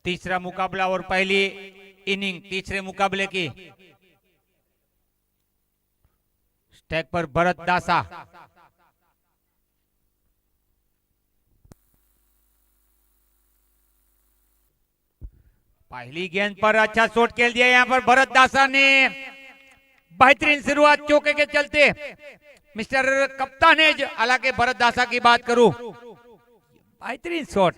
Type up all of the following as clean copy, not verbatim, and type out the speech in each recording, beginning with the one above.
तीसरा मुकाबला और पहली इनिंग तीसरे मुकाबले की। स्टैक पर भरत दासा, पहली गेंद पर अच्छा शॉट खेल दिया यहाँ पर भरत दासा ने। बेहतरीन शुरुआत चौके के चलते मिस्टर कप्तानेज, हालांकि भरत दासा की बात करूं, बेहतरीन शॉट।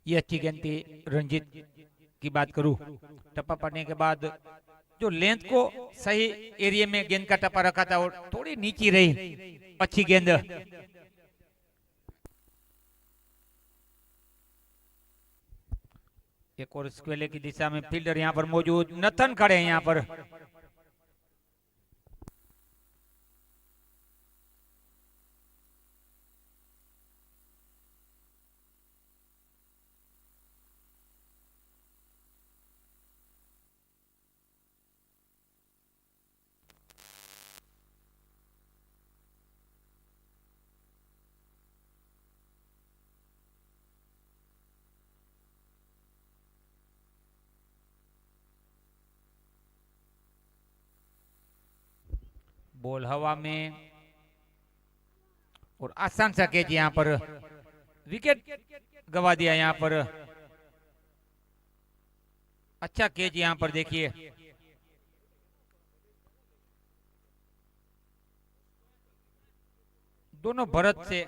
ये अच्छी गेंद थी रंजीत की बात करूं। टप्पा पड़ने के बाद जो लेंथ को सही एरिया में गेंद का टप्पा रखा था और थोड़ी नीची रही, अच्छी गेंद। एक और स्क्वेले की दिशा में फील्डर यहां पर मौजूद, नथन खड़े हैं यहां पर। बॉल हवा में और आसान सा कैच, यहां पर विकेट गवा दिया। यहां पर अच्छा कैच, यहां पर देखिए दोनों भरत से,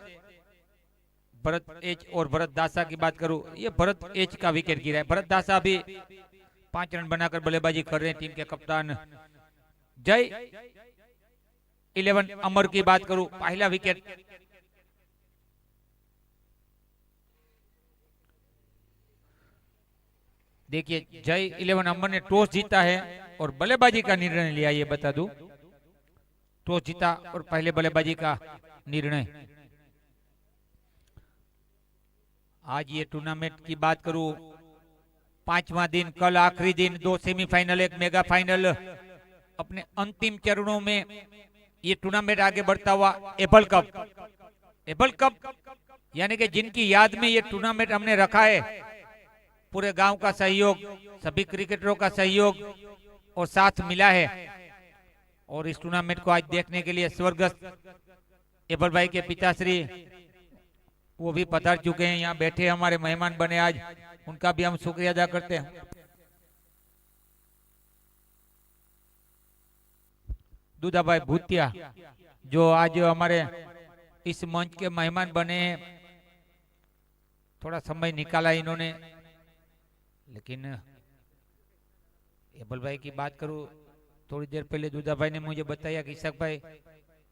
भरत एच और भरत दासा की बात करूं, ये भरत एच का विकेट गिरा है। भरत दासा भी 5 रन बनाकर बल्लेबाजी कर रहे हैं। टीम के कप्तान जय 11 अमर की बात करूं, पहला विकेट। देखिए जय 11 अमर ने टॉस जीता है और बल्लेबाजी का निर्णय लिया, ये बता दूं। टॉस जीता और पहले बल्लेबाजी का निर्णय। आज ये टूर्नामेंट की बात करूं, 5वां दिन, कल आखिरी दिन, 2 सेमीफाइनल, 1 मेगा फाइनल, अपने अंतिम चरणों में ये टूर्नामेंट आगे बढ़ता हुआ। एबल कप यानी कि जिनकी याद में ये टूर्नामेंट हमने रखा है, पूरे गांव का सहयोग, सभी क्रिकेटरों का सहयोग और साथ मिला है। और इस टूर्नामेंट को आज देखने के लिए स्वर्गस्थ एबल भाई के पिताश्री वो भी पधार चुके हैं, यहाँ बैठे हमारे मेहमान बने आज, उनका भी हम शुक्रिया अदा करते हैं। दूधाभाई भूतिया जो आज हमारे इस मंच के मेहमान बने, थोड़ा समय निकाला इन्होंने। लेकिन एबल भाई की बात करूं, थोड़ी देर पहले दूधाभाई ने मुझे बताया कि इशक भाई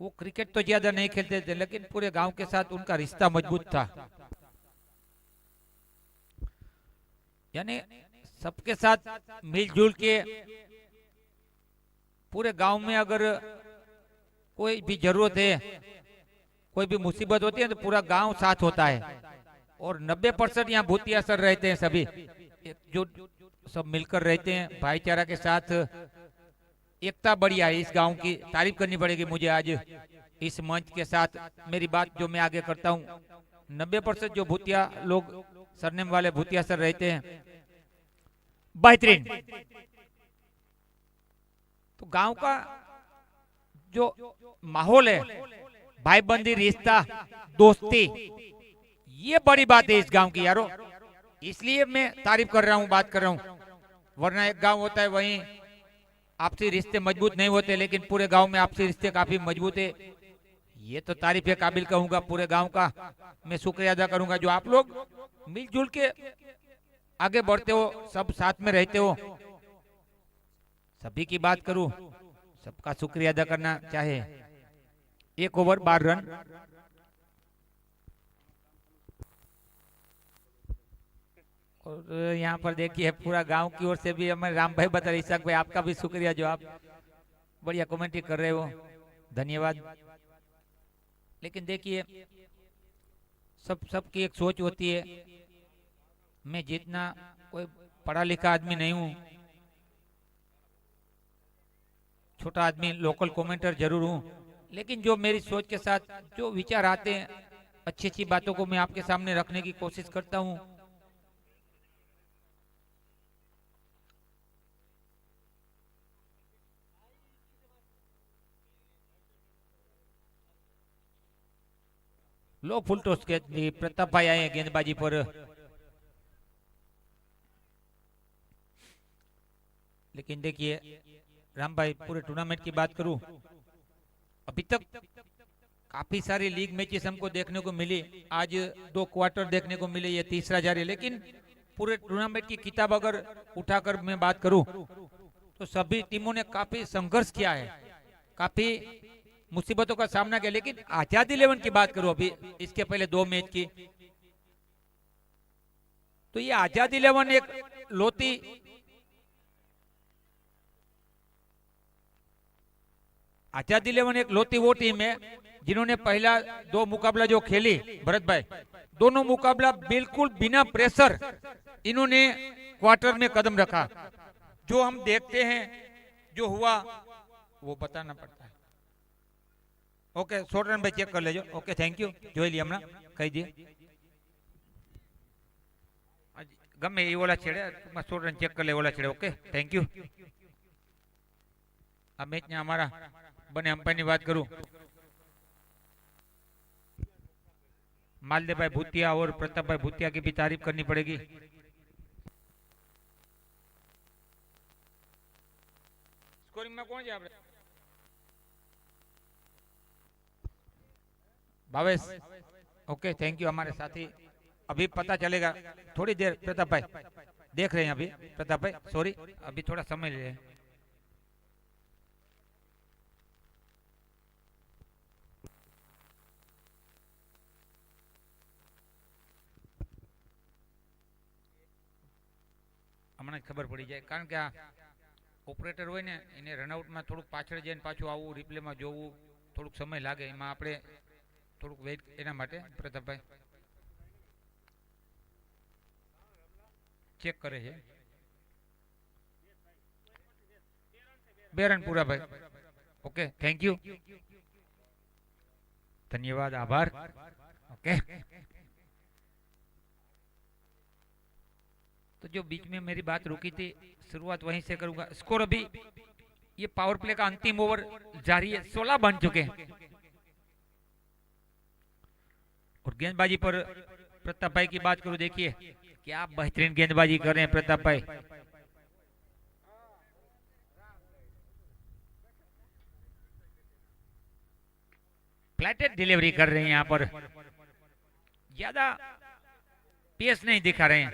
वो क्रिकेट तो ज्यादा नहीं खेलते थे, लेकिन पूरे गांव के साथ उनका रिश्ता मजबूत था। यानी सबके साथ मिलजुल के, पूरे गांव में अगर कोई भी जरूरत है, कोई भी मुसीबत होती है तो पूरा गांव साथ होता है। और 90% यहाँ भूतिया सर रहते हैं, सभी जो सब मिलकर रहते हैं भाईचारा के साथ। एकता बढ़िया है इस गांव की, तारीफ करनी पड़ेगी मुझे आज इस मंच के साथ। मेरी बात जो मैं आगे करता हूँ, 90% जो भूतिया लोग, सरनेम वाले भूतिया सर रहते हैं, बेहतरीन। तो गांव का जो माहौल है, भाईबंदी, रिश्ता, दोस्ती, ये बड़ी बात है इस गांव की यारो। इसलिए मैं तारीफ कर रहा हूँ, बात कर रहा हूँ। वरना एक गांव होता है वहीं आपसी रिश्ते मजबूत नहीं होते, लेकिन पूरे गांव में आपसी रिश्ते काफी मजबूत है। ये तो तारीफ के काबिल कहूंगा पूरे गांव का। मैं शुक्रिया अदा करूंगा जो आप लोग मिलजुल के आगे बढ़ते हो, सब साथ में रहते हो। सभी की बात करूं, सबका शुक्रिया अदा करना चाहे। 1 ओवर 12 रन। और यहाँ पर देखिए पूरा गांव की ओर से भी हमें राम भाई बता, इशक भाई आपका भी शुक्रिया जो आप बढ़िया कमेंट्री कर रहे हो, धन्यवाद। लेकिन देखिए सबकी एक सोच होती है। मैं जितना कोई पढ़ा लिखा आदमी नहीं हूँ, छोटा आदमी, लोकल कमेंटर जरूर हूँ, लेकिन जो मेरी सोच के साथ जो विचार आते हैं, अच्छी अच्छी बातों को मैं आपके सामने रखने की कोशिश करता हूँ। लो फुल टॉस के प्रताप भाई आए गेंदबाजी पर, लेकिन देखिए राम भाई, पूरे टूर्नामेंट की बात करूं, अभी तक काफी सारी लीग मैचेस हमको देखने को मिली। आज 2 क्वार्टर देखने को मिले, ये तीसरा जारी है। लेकिन पूरे टूर्नामेंट की किताब अगर उठाकर मैं बात करूं तो सभी टीमों ने काफी संघर्ष किया है, काफी मुसीबतों का सामना किया। लेकिन आजाद 11 की बात करूं, अभी इसके पहले 2 मैच की, तो ये आजाद 11 एक लोती आजाद 11 एक लोती वो टीम है जिन्होंने पहला 2 मुकाबला जो खेली भरत भाई, दोनों मुकाबला बिल्कुल बिना प्रेशर इन्होंने क्वार्टर में कदम रखा। जो हम देखते हैं जो हुआ वो बताना पड़ता है। ओके, शॉर्ट रन भाई चेक कर लेजो। ओके, थैंक यू, જોઈ લી હમણાં કહી દે ગમે એ ઓલા છેડે શોર્ટ રન ચેક કરી લે ઓલા છેડે। Okay, thank you. આ મેચ ને અમારા बने अंपायर की बात करूं, मालदेव भाई भूतिया और प्रताप भाई भूतिया की भी तारीफ करनी पड़ेगी। स्कोरिंग में कौन है आपने? भावेश। Okay, thank you. हमारे साथी अभी पता चलेगा थोड़ी देर। प्रताप भाई देख रहे हैं अभी। प्रताप भाई सॉरी, अभी थोड़ा समय ले। हमने खबर पड़ी जाए, कारण के आ ऑपरेटर होय ने एने रनआउट में थोड़ुक पाछळ जईने पाछું आवવું, रिप्ले में जोवुं थोड़ुक समय लागे, एमां आपणे थोड़ुक वेट एना माटे प्रताप भाई चेक करे छे। 2 रन पूरा भाई। ओके, थैंक यू, धन्यवाद, आभार। ओके, तो जो बीच में मेरी बात रुकी थी, शुरुआत वहीं से करूंगा। स्कोर अभी ये पावर प्ले का अंतिम ओवर जारी है, 16 बन चुके हैं और गेंदबाजी पर प्रताप भाई की बात करूं, देखिए क्या बेहतरीन गेंदबाजी कर रहे हैं प्रताप भाई। फ्लैटेड डिलीवरी कर रहे हैं, यहां पर ज्यादा पेस नहीं दिखा रहे हैं,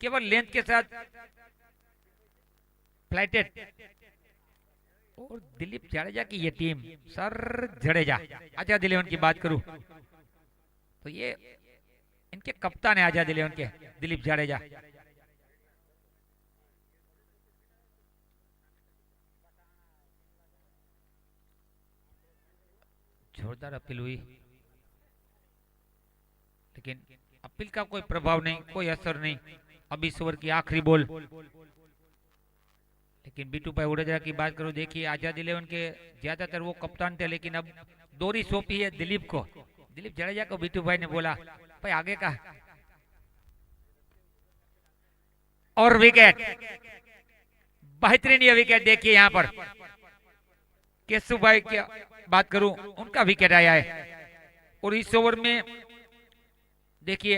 केवल लेंथ के साथ फ्लाइटेड। और दिलीप जाडेजा की ये टीम, सर जडेजा, आजाद 11 की बात करूं तो ये इनके कप्तान है आजाद 11 के, दिलीप जाडेजा। जोरदार अपील हुई, लेकिन अपील का कोई प्रभाव नहीं, कोई असर नहीं। अब इस ओवर की आखिरी बॉल, लेकिन बीटू भाई उड़ेजा की बात करूं, देखिए आजाद 11 के ज्यादातर वो कप्तान थे, लेकिन अब दोरी सौंपी है दिलीप को। दिलीप जडेजा को बीटू भाई ने बोला भाई आगे का, और विकेट, बेहतरीन ये विकेट। देखिए यहां पर केशव भाई की बात करूं, उनका विकेट आया है। और इस ओवर में देखिए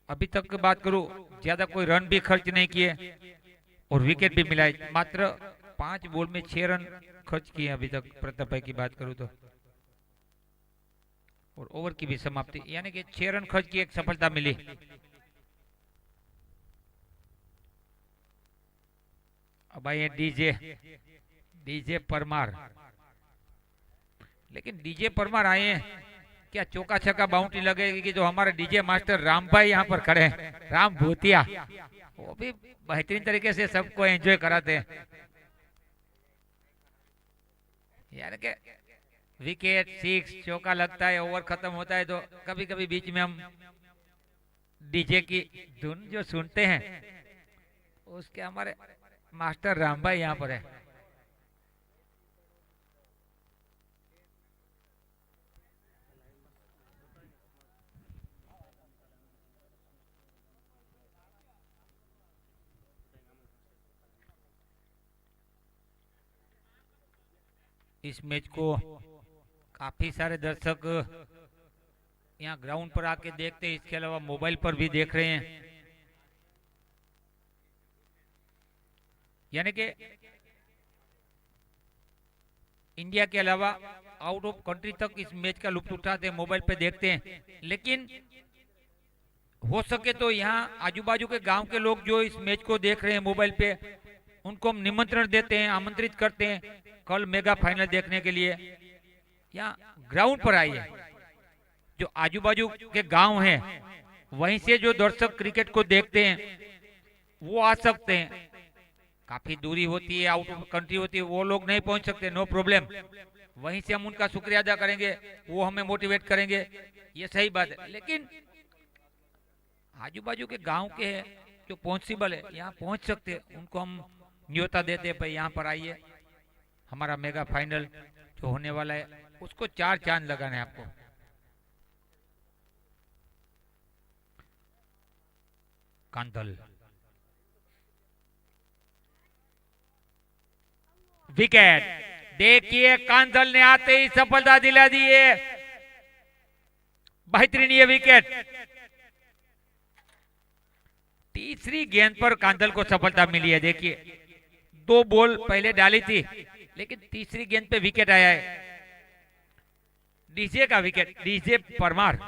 अभी तक की बात करूं, ज्यादा कोई रन भी खर्च नहीं किए और विकेट भी मिला है। मात्र 5 बॉल में 6 रन खर्च किए अभी तक प्रताप भाई की बात करूं तो। और ओवर की भी समाप्ति, यानी कि 6 रन खर्च की एक सफलता मिली। अब आइए डीजे परमार, लेकिन डीजे परमार आए हैं, क्या चौका छक्का बाउंड्री लगेगी कि जो हमारे डीजे मास्टर राम भाई यहाँ पर खड़े हैं, राम भूतिया, वो भी बेहतरीन तरीके से सबको एंजॉय कराते हैं। यानी कि विकेट, सिक्स, चौका लगता है, ओवर खत्म होता है तो कभी कभी बीच में हम डीजे की धुन जो सुनते हैं उसके हमारे मास्टर राम भाई यहाँ पर है। इस मैच को काफी सारे दर्शक यहाँ ग्राउंड पर आके देखते हैं, इसके अलावा मोबाइल पर भी देख रहे हैं। यानी कि इंडिया के अलावा आउट ऑफ कंट्री तक इस मैच का लुत्फ उठाते हैं, मोबाइल पे देखते हैं। लेकिन हो सके तो यहाँ आजू बाजू के गांव के लोग जो इस मैच को देख रहे हैं मोबाइल पे, उनको हम निमंत्रण देते हैं, आमंत्रित करते हैं कल मेगा फाइनल देखने के लिए यहाँ ग्राउंड पर आइए। जो आजू बाजू के गांव हैं वहीं से जो दर्शक क्रिकेट को देखते हैं वो आ सकते हैं। काफी दूरी होती है, आउट ऑफ कंट्री होती है, वो लोग नहीं पहुंच सकते, नो प्रॉब्लम। वहीं से हम उनका शुक्रिया अदा करेंगे, वो हमें मोटिवेट करेंगे, ये सही बात है। लेकिन आजू बाजू के गांव के हैं जो पॉसिबल है यहाँ पहुंच सकते हैं, उनको हम न्योता देते हैं, भाई यहाँ पर आइए, हमारा मेगा फाइनल जो होने वाला है उसको 4 चांद लगाना है आपको। कांधल विकेट, देखिए कांधल ने आते ही सफलता दिला दी है, बेहतरीन ये विकेट। तीसरी गेंद पर कांधल को सफलता मिली है। देखिए 2 बॉल पहले डाली थी लेकिन तीसरी गेंद पे विकेट आया है। डीजे का विकेट, डीजे परमार।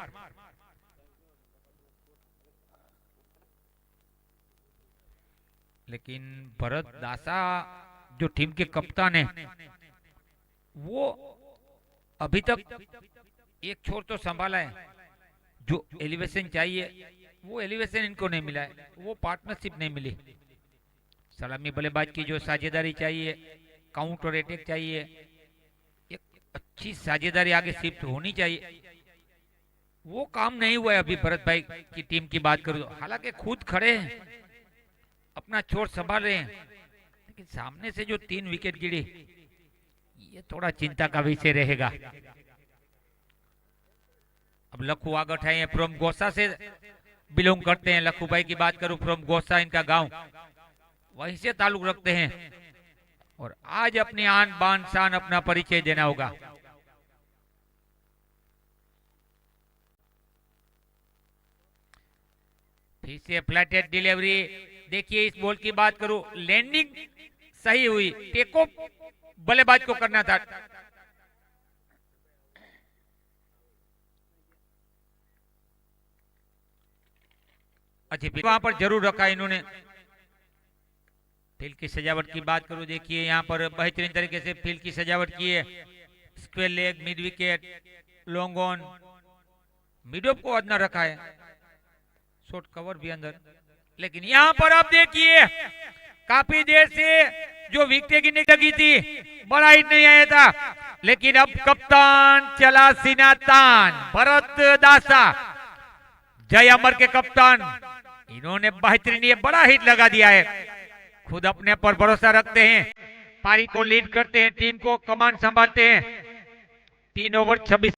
लेकिन भरत दासा जो टीम के कप्तान है वो अभी तक एक छोर तो संभाला है, जो एलिवेशन चाहिए वो एलिवेशन इनको नहीं मिला है, वो पार्टनरशिप नहीं मिली। सलामी बल्लेबाज की जो साझेदारी चाहिए, काउंटर अटैक चाहिए, एक अच्छी साझेदारी आगे शिफ्ट होनी चाहिए, वो काम नहीं हुआ है अभी भरत भाई की टीम की बात करूं तो। हालांकि खुद खड़े हैं, अपना छोर संभाल रहे हैं, लेकिन सामने से जो 3 विकेट गिरी ये थोड़ा चिंता का विषय रहेगा। अब लखू आगट है फ्रॉम गोसा से बिलोंग करते हैं, लखू भाई की बात करूं फ्रॉम गोसा, इनका गांव वहीं से ताल्लुक रखते हैं और आज अपनी आन बान शान अपना परिचय देना होगा। फिर से फ्लैटेड डिलीवरी, देखिए इस बॉल की बात करूं, लैंडिंग सही हुई, टेक ऑफ बल्लेबाज को करना था। अच्छी वहां पर जरूर रखा इन्होंने। फील्ड की सजावट की बात करूं, देखिए यहाँ पर बेहतरीन तरीके से फील्ड की सजावट की है। Square leg, mid wicket, long on, mid of को अंदर रखा है, शॉर्ट कवर भी अंदर। लेकिन यहाँ पर आप देखिए काफी देर से जो विकेट गिरने लगी थी, बड़ा हिट नहीं आया था, लेकिन अब कप्तान चला सीना तान। भरत दासा जय अमर के कप्तान, इन्होंने बेहतरीन ये बड़ा हिट लगा दिया है। खुद अपने पर भरोसा रखते हैं, पारी को लीड करते हैं, टीम को कमान संभालते हैं। 3 ओवर 26।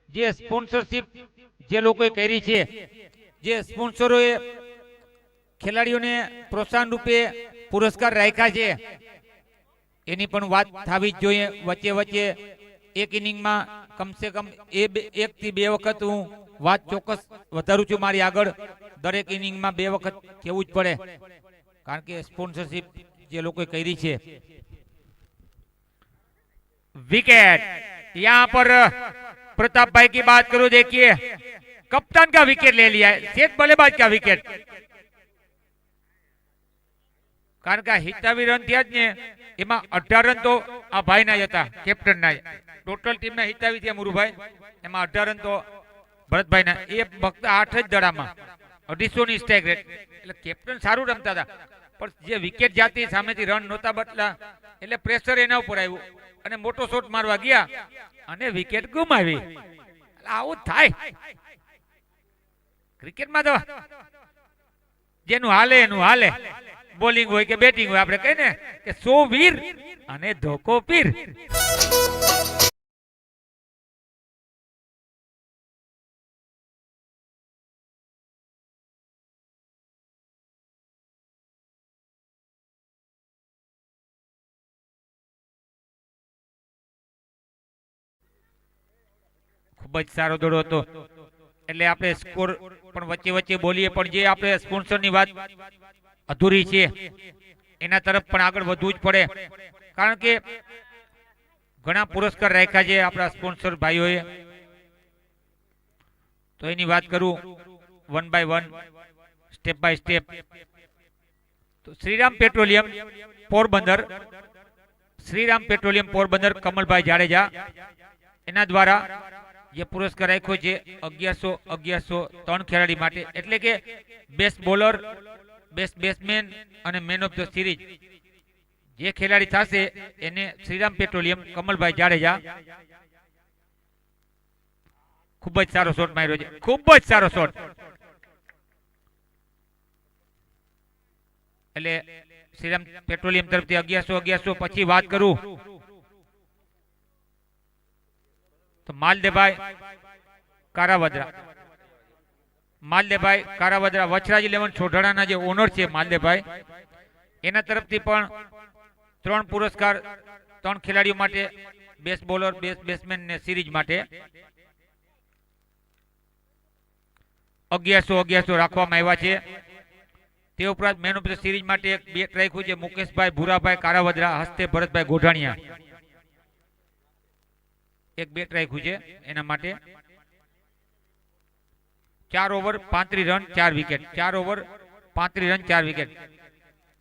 જે સ્પોન્સરશિપ જે લોકોએ કરી છે, જે સ્પોન્સરોએ ખેલાડીઓને પ્રોત્સાહન રૂપે પુરસ્કાર રાખ્યા છે, એની પણ વાત થવી જ જોઈએ. વચ્ચે વચ્ચે એક ઇનિંગમાં કમસે કમ એક થી બે વખત હું વાત ચોક્કસ વધારું છું મારી આગળ. દરેક ઇનિંગમાં બે વખત કહેવું જ પડે, કારણ કે સ્પોન્સરશિપ જે લોકોએ કરી છે. विकेट यहाँ पर प्रताप भाई की बात करूं, देखिए कप्तान का विकेट ले लिया है, सेठ बल्लेबाज का विकेट. कारण के हितावी रन थया ज ने एमां 18 रन तो आ भाई ना हता, कैप्टन ना. टोटल टीम में हितावी थया मुरु भाई, एमां 18 रन तो भरत भाई ना. ए फक्त 8 ज दड़ामां 250 ની સ્ટ્રાઇક રેટ. એટલે કેપ્ટન સારું રમતા હતા, પણ જે વિકેટ જાતી સામેથી રન નહોતા બદલા એટલે પ્રેશર એના ઉપર આવ્યું અને મોટો શોટ મારવા ગયા અને વિકેટ ગુમાવી. આવું થાય ક્રિકેટમાં. તો જેનું હાલે એનું હાલે, બોલિંગ હોય કે બેટિંગ હોય, આપણે કહીને કે 100 વીર અને ધોકો પીર. ખૂબ જ સારો દોડો હતો. એટલે આપણે સ્કોર પણ વચ્ચે વચ્ચે બોલીએ, પણ જે આપણે સ્પોન્સરની વાત અધૂરી છે એના તરફ પણ આગળ વધવું જ પડે, કારણ કે ઘણા પુરસ્કાર રાખ્યા છે આપણા સ્પોન્સર ભાઈઓએ. તો એની વાત કરું one by one, step by step. તો શ્રીરામ પેટ્રોલિયમ પોરબંદર, શ્રીરામ પેટ્રોલિયમ પોરબંદર, કમલભાઈ જાડેજા, એના દ્વારા જે પુરસ્કાર રાખ્યો છે 1100 3 ખેલાડી માટે. એટલે કે બેસ્ટ બોલર, બેસ્ટ બેટ્સમેન અને મેન ઓફ ધ સિરીઝ જે ખેલાડી થશે એને શ્રીરામ પેટ્રોલિયમ કમલભાઈ જાડેજા. ખૂબ જ સારો શોટ માર્યો છે, ખૂબ જ સારો શોટ. એટલે શ્રીરામ પેટ્રોલિયમ તરફથી 1100. પછી વાત કરું તો માલદેભાઈ કારાવદરા, માલદેભાઈ કારાવદરા વચરાજ 11 છોઢાણાના જે ઓનર છે માલદેભાઈ, એના તરફથી પણ 3 પુરસ્કાર 3 ખેલાડીઓ માટે, બેસ્ટ બોલર, બેસ્ટ બેટ્સમેન ને સિરીઝ માટે 1100 રાખવામાં આવ્યા છે. તે ઉપરાંત મેન ઓફ ધ સિરીઝ માટે એક બેટ રાખ્યું છે મુકેશભાઈ ભૂરાભાઈ કારાવદરા, હસ્તે ભરતભાઈ ગોઢાણીયા. એક બેટ રાખ્યું છે એના માટે. 4 over 35 run 4 wicket, 4 over 35 run 4 wicket.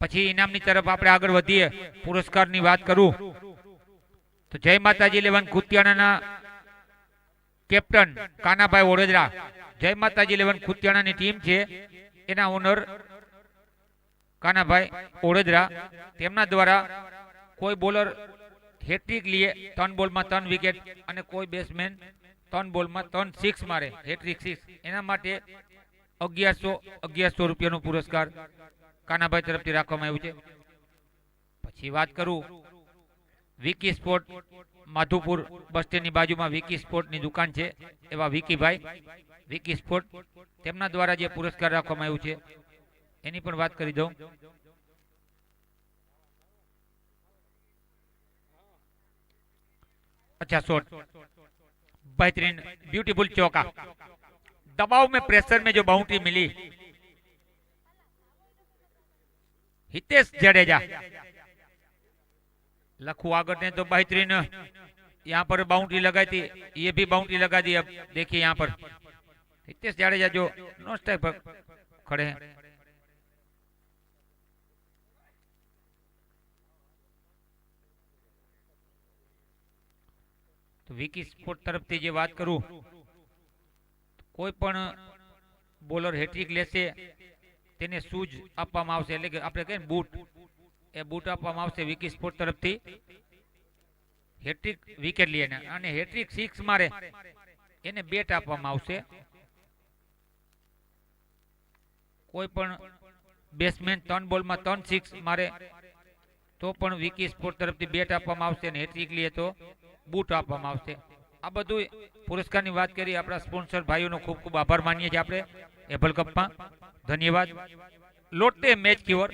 પછી ઇનામની તરફ આપણે આગળ વધીએ. પુરસ્કારની વાત કરું તો જય માતાજી 11 કુતિયાણાના કેપ્ટન કાનાભાઈ ઓડેદરા, જય માતાજી 11 કુતિયાણાની ટીમ છે એના ઓનર કાનાભાઈ ઓડેદરા. તેમના દ્વારા કોઈ બોલર હેટ્રિક લીએ 3 બોલમાં 3 વિકેટ અને કોઈ બેટ્સમેન 3 બોલમાં 3 સિક્સ મારે, હેટ્રિક 6, એના માટે 1100 રૂપિયાનો પુરસ્કાર કાનાભાઈ તરફથી રાખવામાં આવ્યું છે. પછી વાત કરું વિકી સ્પોર્ટ, માધુપુર બસ સ્ટેન્ડની બાજુમાં વિકી સ્પોર્ટની દુકાન છે એવા વિકીભાઈ, વિકી સ્પોર્ટ, તેમના દ્વારા જે પુરસ્કાર રાખવામાં આવ્યું છે એની પણ વાત કરી દઉં. अच्छा शॉट, बेहतरीन ब्यूटीफुल चौका. दबाव में प्रेशर में जो बाउंड्री मिली हितेश जडेजा, लखू आगर ने तो बेहतरीन यहाँ पर बाउंड्री लगाई थी, ये भी बाउंड्री लगा दी. अब देखिए यहाँ पर हितेश जडेजा जो नॉन स्ट्राइक पर खड़े हैं. तो विकी स्पोर्ट तरफથી જે વાત કરું, કોઈ પણ બોલર હેટ્રિક લેશે તેને શૂઝ આપવામાં આવશે, એટલે કે આપણે કહીએ ને બૂટ, એ બૂટ આપવામાં આવશે વિકી સ્પોર્ટ તરફથી. હેટ્રિક વિકેટ લે અને હેટ્રિક 6 મારે એને બેટ આપવામાં આવશે. કોઈ પણ બેટ્સમેન 3 બોલમાં 3 સિક્સ મારે તો પણ વિકી સ્પોર્ટ તરફથી બેટ આપવામાં આવશે અને હેટ્રિક લે તો બૂટ આપવામાં આવશે. આ બધું પુરસ્કારની વાત કરી. આપણા સ્પોન્સર ભાઈઓનો ખૂબ ખૂબ આભાર માનીએ છીએ આપણે એપલ કપમાં. ધન્યવાદ. લોટે મેચ કીવર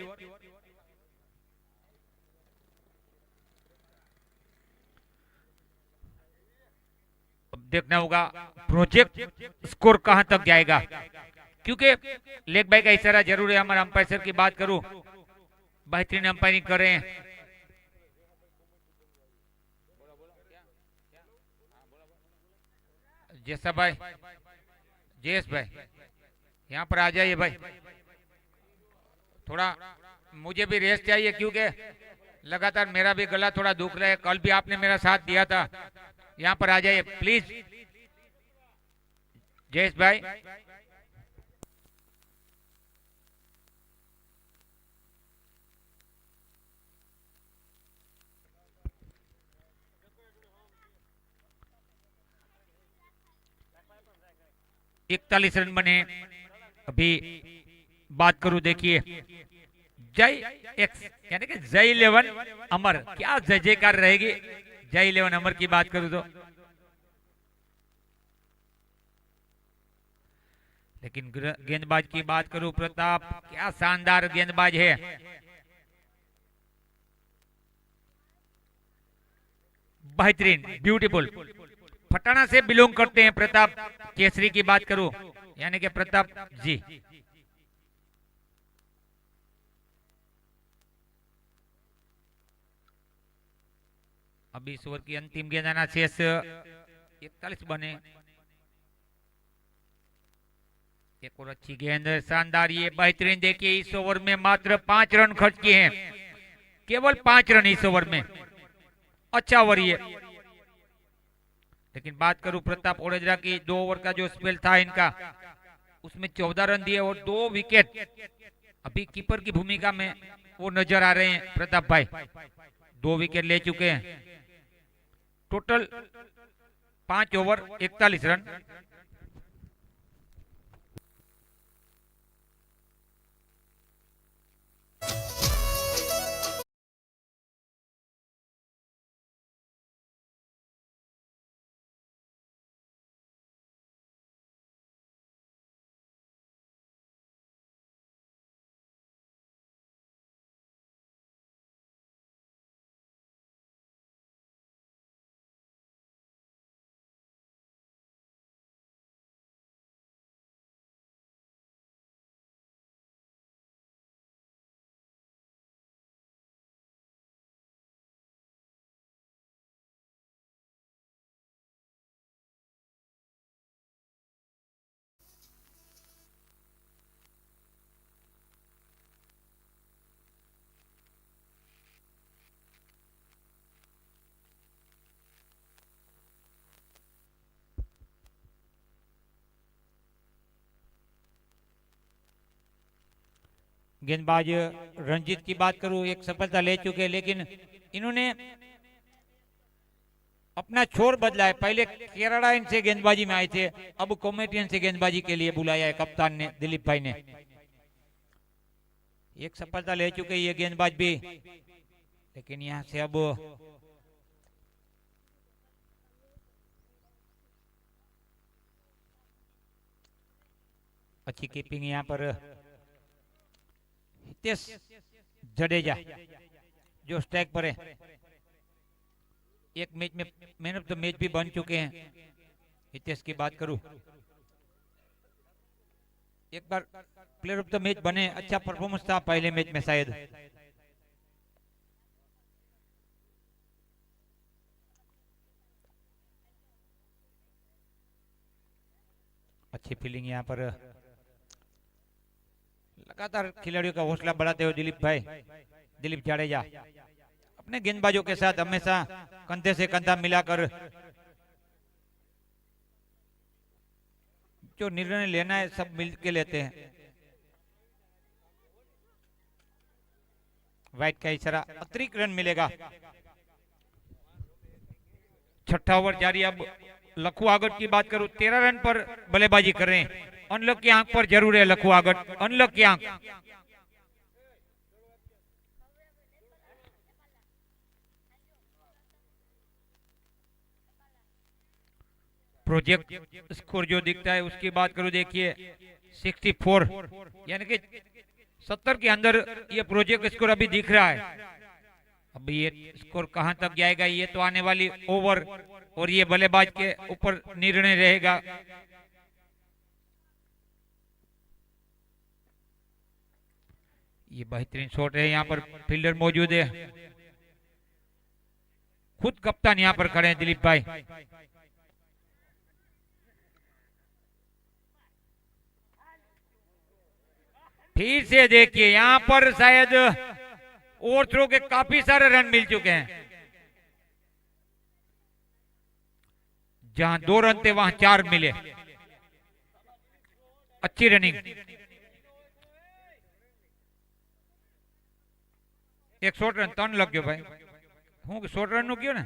देखना होगा प्रोजेक्ट स्कोर कहां तक जाएगा, क्योंकि लेग बाय का इशारा जरूर है। हमारा अंपायर सर की बात करूं, बेहतरीन अंपायरिंग कर रहे हैं। जैसा भाई, जयेश भाई यहाँ पर आ जाइए भाई, थोड़ा मुझे भी रेस्ट चाहिए, क्योंकि लगातार मेरा भी गला थोड़ा दुख रहा है। कल भी आपने मेरा साथ दिया था। यहाँ पर आ जाइए प्लीज जयेश भाई। इकतालीस रन बने। अभी बात करूं, देखिए जय एक्स यानी कि जय 11 अमर, क्या जय जयकार रहेगी जय 11 अमर की बात करूं तो। लेकिन गेंदबाज की बात करूं, प्रताप क्या शानदार गेंदबाज है। बेहतरीन, ब्यूटीफुल, फटाना से बिलोंग करते हैं प्रताप केसरी की बात करूं, यानी कि प्रताप जी। अभी इस ओवर की अंतिम गेंद आना शेष 41 बने। एक और अच्छी गेंद, शानदार, ये बेहतरीन। देखिए इस ओवर में मात्र 5 रन खर्च किए हैं, केवल 5 रन इस ओवर में। अच्छा ओवर ये। लेकिन बात करूं प्रताप ओडेजरा की, 2 ओवर का जो स्पेल था इनका, उसमें 14 रन दिए और 2 विकेट। अभी कीपर की भूमिका में वो नजर आ रहे हैं प्रताप भाई, 2 विकेट ले चुके हैं। Total 5 over 41 run. गेंदबाज रंजीत की बात करूं, एक सफलता ले चुके, लेकिन इन्होंने अपना छोर बदला है। पहले केरला से गेंदबाजी में आए थे, अब कॉमेडियन से गेंदबाजी के लिए बुलाया है कप्तान ने, दिलीप भाई ने। एक सफलता ले चुके ये गेंदबाज भी, लेकिन यहां से अब अच्छी कीपिंग यहां पर हितेश जडेजा जो स्ट्राइक पर है। एक मैच में मैन ऑफ द मैच भी बन चुके हैं। हितेश की बात करूं, एक बार प्लेयर ऑफ द मैच बने, अच्छा परफॉर्मेंस था पहले मैच में शायद। अच्छी फील्डिंग यहाँ पर, लगातार खिलाड़ियों का हौसला बढ़ाते हुए दिलीप जाडेजा अपने गेंदबाजों के साथ हमेशा कंधे से कंधा मिलाकर जो निर्णय लेना है सब मिलकर लेते हैं। वाइट का इशारा, अतिरिक्त रन मिलेगा। छठा ओवर जारी। अब लखू आगट की बात करूं, 13 रन पर बल्लेबाजी कर रहे हैं। अनलक की आंख पर जरूर है लखू आगट, अनलक की आंख। प्रोजेक्ट स्कोर जो दिखता है उसकी बात करूं, देखिए 64 यानी कि 70 के अंदर ये प्रोजेक्ट स्कोर अभी दिख रहा है। अब ये स्कोर कहां तक जाएगा, ये तो आने वाली ओवर और ये बल्लेबाज के ऊपर निर्णय रहेगा। ये बेहतरीन शॉट है, यहाँ पर फील्डर मौजूद है, खुद कप्तान यहाँ पर खड़े हैं दिलीप भाई। फिर से देखिए यहाँ पर शायद ओवर थ्रो के काफी सारे रन मिल चुके हैं। जहां 2 रन थे वहां 4 मिले। अच्छी रनिंग। एक 100 रन 3 लग गयो भाई। हूँ 100 रन નું ગયો ને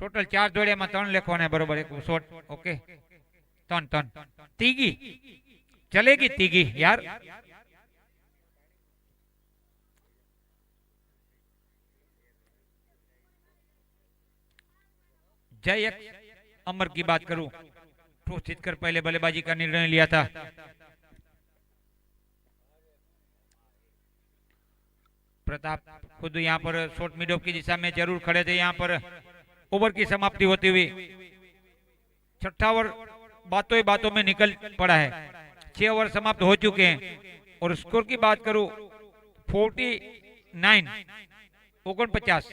टोटल 4 દોડ્યામાં 3 લખવાના બરોબર। એક શોટ ઓકે 3 तीगी चलेगी तीगी यार। जय अमर की बात करूं, टॉस जीतकर पहले बल्लेबाजी का निर्णय लिया था। प्रताप खुद यहाँ पर शॉर्ट मिड ऑफ की दिशा में जरूर खड़े थे। यहाँ पर ओवर की समाप्ति होती हुई 6ठा ओवर बातों में निकल पड़ा है। 6 ओवर समाप्त हो चुके हैं और स्कोर की बात करूं 49 49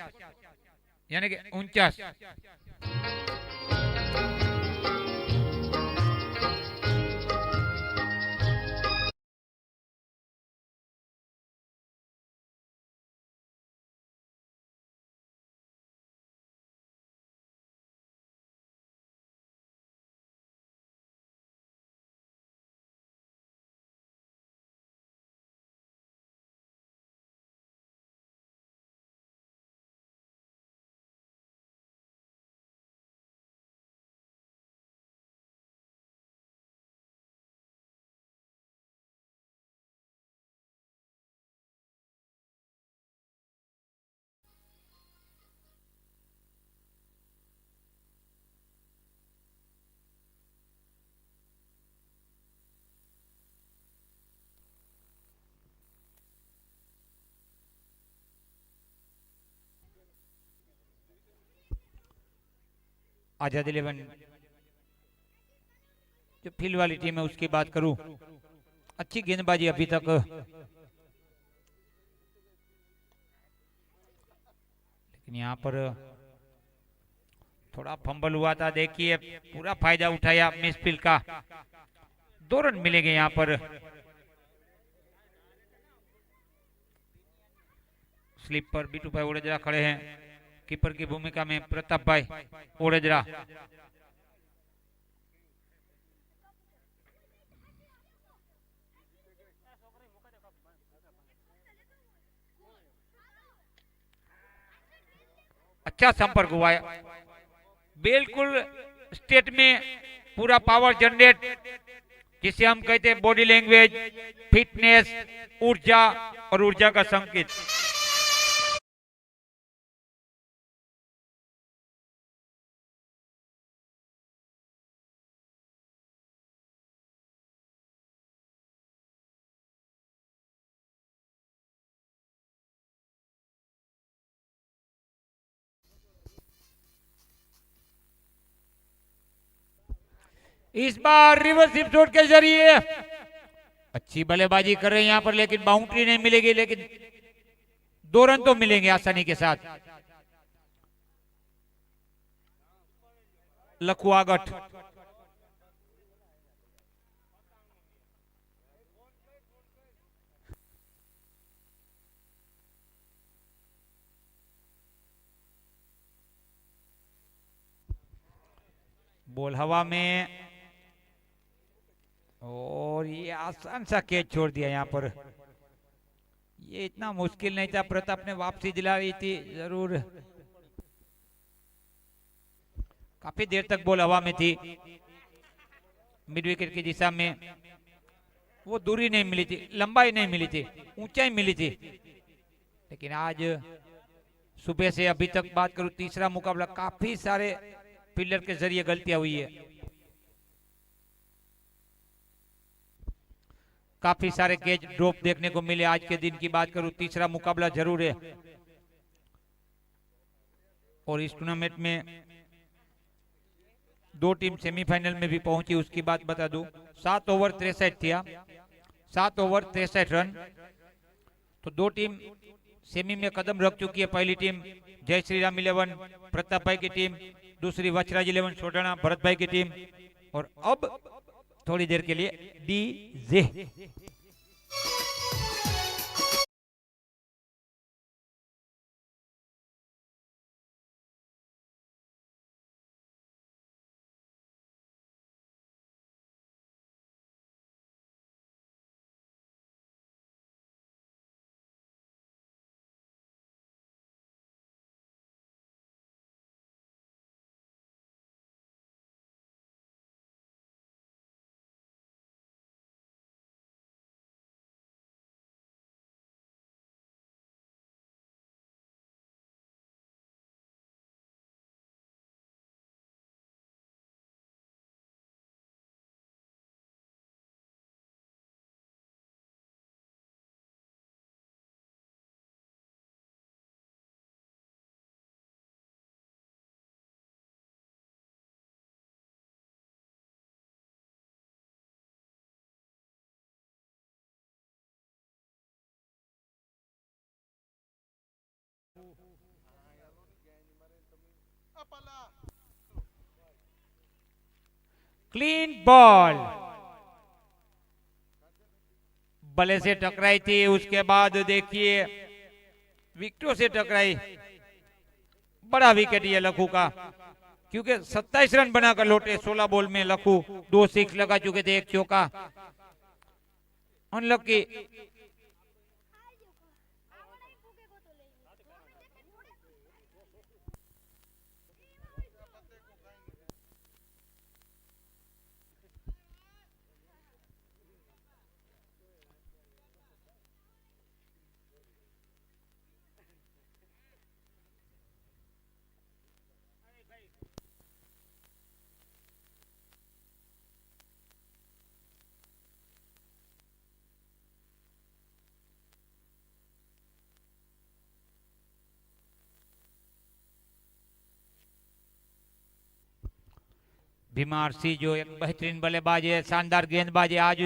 यानी कि 49। आजाद 11 जो फील्ड वाली टीम है उसकी बात करूं, अच्छी गेंदबाजी अभी तक। लेकिन यहाँ पर थोड़ा फंबल हुआ था, देखिए पूरा फायदा उठाया मिस फील्ड का। 2 रन मिलेंगे यहाँ पर। स्लिप पर बीटू भाई ओडेजरा खड़े हैं, कीपर की भूमिका में प्रताप भाई ओडेजरा। अच्छा संपर्क हुआ है, बिल्कुल स्टेट में पूरा पावर जनरेट, जिसे हम कहते हैं बॉडी लैंग्वेज, फिटनेस, ऊर्जा और ऊर्जा का संकेत। इस बार रिवर्स हिप शॉट के जरिए अच्छी बल्लेबाजी कर रहे हैं यहाँ पर, लेकिन बाउंड्री नहीं मिलेगी, लेकिन 2 रन तो मिलेंगे आसानी के साथ। लखुआगढ़ बॉल हवा में और ये आसान सा कैच छोड़ दिया यहाँ पर। ये इतना मुश्किल नहीं था, प्रताप ने वापसी दिला रही थी जरूर। काफी देर तक बॉल हवा में थी, मिड विकेट की दिशा में। वो दूरी नहीं मिली थी, लंबाई नहीं मिली थी, ऊंचाई मिली थी। लेकिन आज सुबह से अभी तक बात करूं, तीसरा मुकाबला काफी सारे फील्डर के जरिए गलतियां हुई है। काफी सारे कैच ड्रॉप देखने को मिले आज के दिन की बात करूं। तीसरा मुकाबला जरूर है, और इस टूर्नामेंट में 2 टीम सेमीफाइनल में भी पहुंची, उसकी बात बता दूं। 7 ओवर 63 थिया, 7 ओवर 63 रन। तो 2 टीम सेमी में कदम रख चुकी है। पहली टीम जय श्री राम 11 प्रताप भाई की टीम, दूसरी वचराज 11 सोडाना भरत भाई की टीम। और अब थोड़ी देर के लिए डीजे। क्लीन बॉल बल्ले से टकराई थी, उसके बाद देखिए विकेटों से टकराई। बड़ा विकेट ये लखू का, क्योंकि 27 रन बनाकर लौटे 16 बॉल में। लखू 2 सिक्स लगा चुके थे, 1 चौका। अनलकी। बीमार सी जो एक बेहतरीन बल्लेबाज है, शानदार गेंदबाज है। आज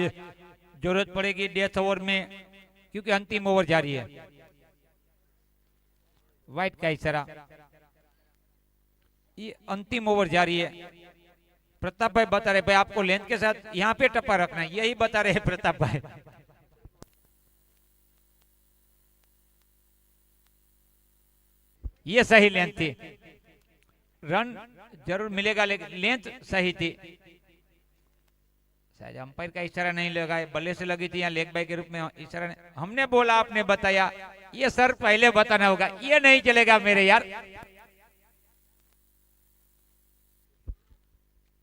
जरूरत पड़ेगी डेथ ओवर में, क्योंकि अंतिम ओवर जारी है। व्हाइट का इशारा, ये अंतिम ओवर जारी है। प्रताप भाई बता रहे भाई आपको लेंथ के साथ यहाँ पे टप्पा रखना है, यही बता रहे हैं प्रताप भाई। ये सही लेंथ थी, रन जरूर मिलेगा लेकिन लेंथ सही थी। शायद अंपायर का इशारा नहीं लगा, बल्ले से लगी थी, यहाँ लेग बाय के रूप में इशारा। हमने बोला, आपने बताया, ये सर पहले बताना होगा, ये नहीं चलेगा मेरे यार।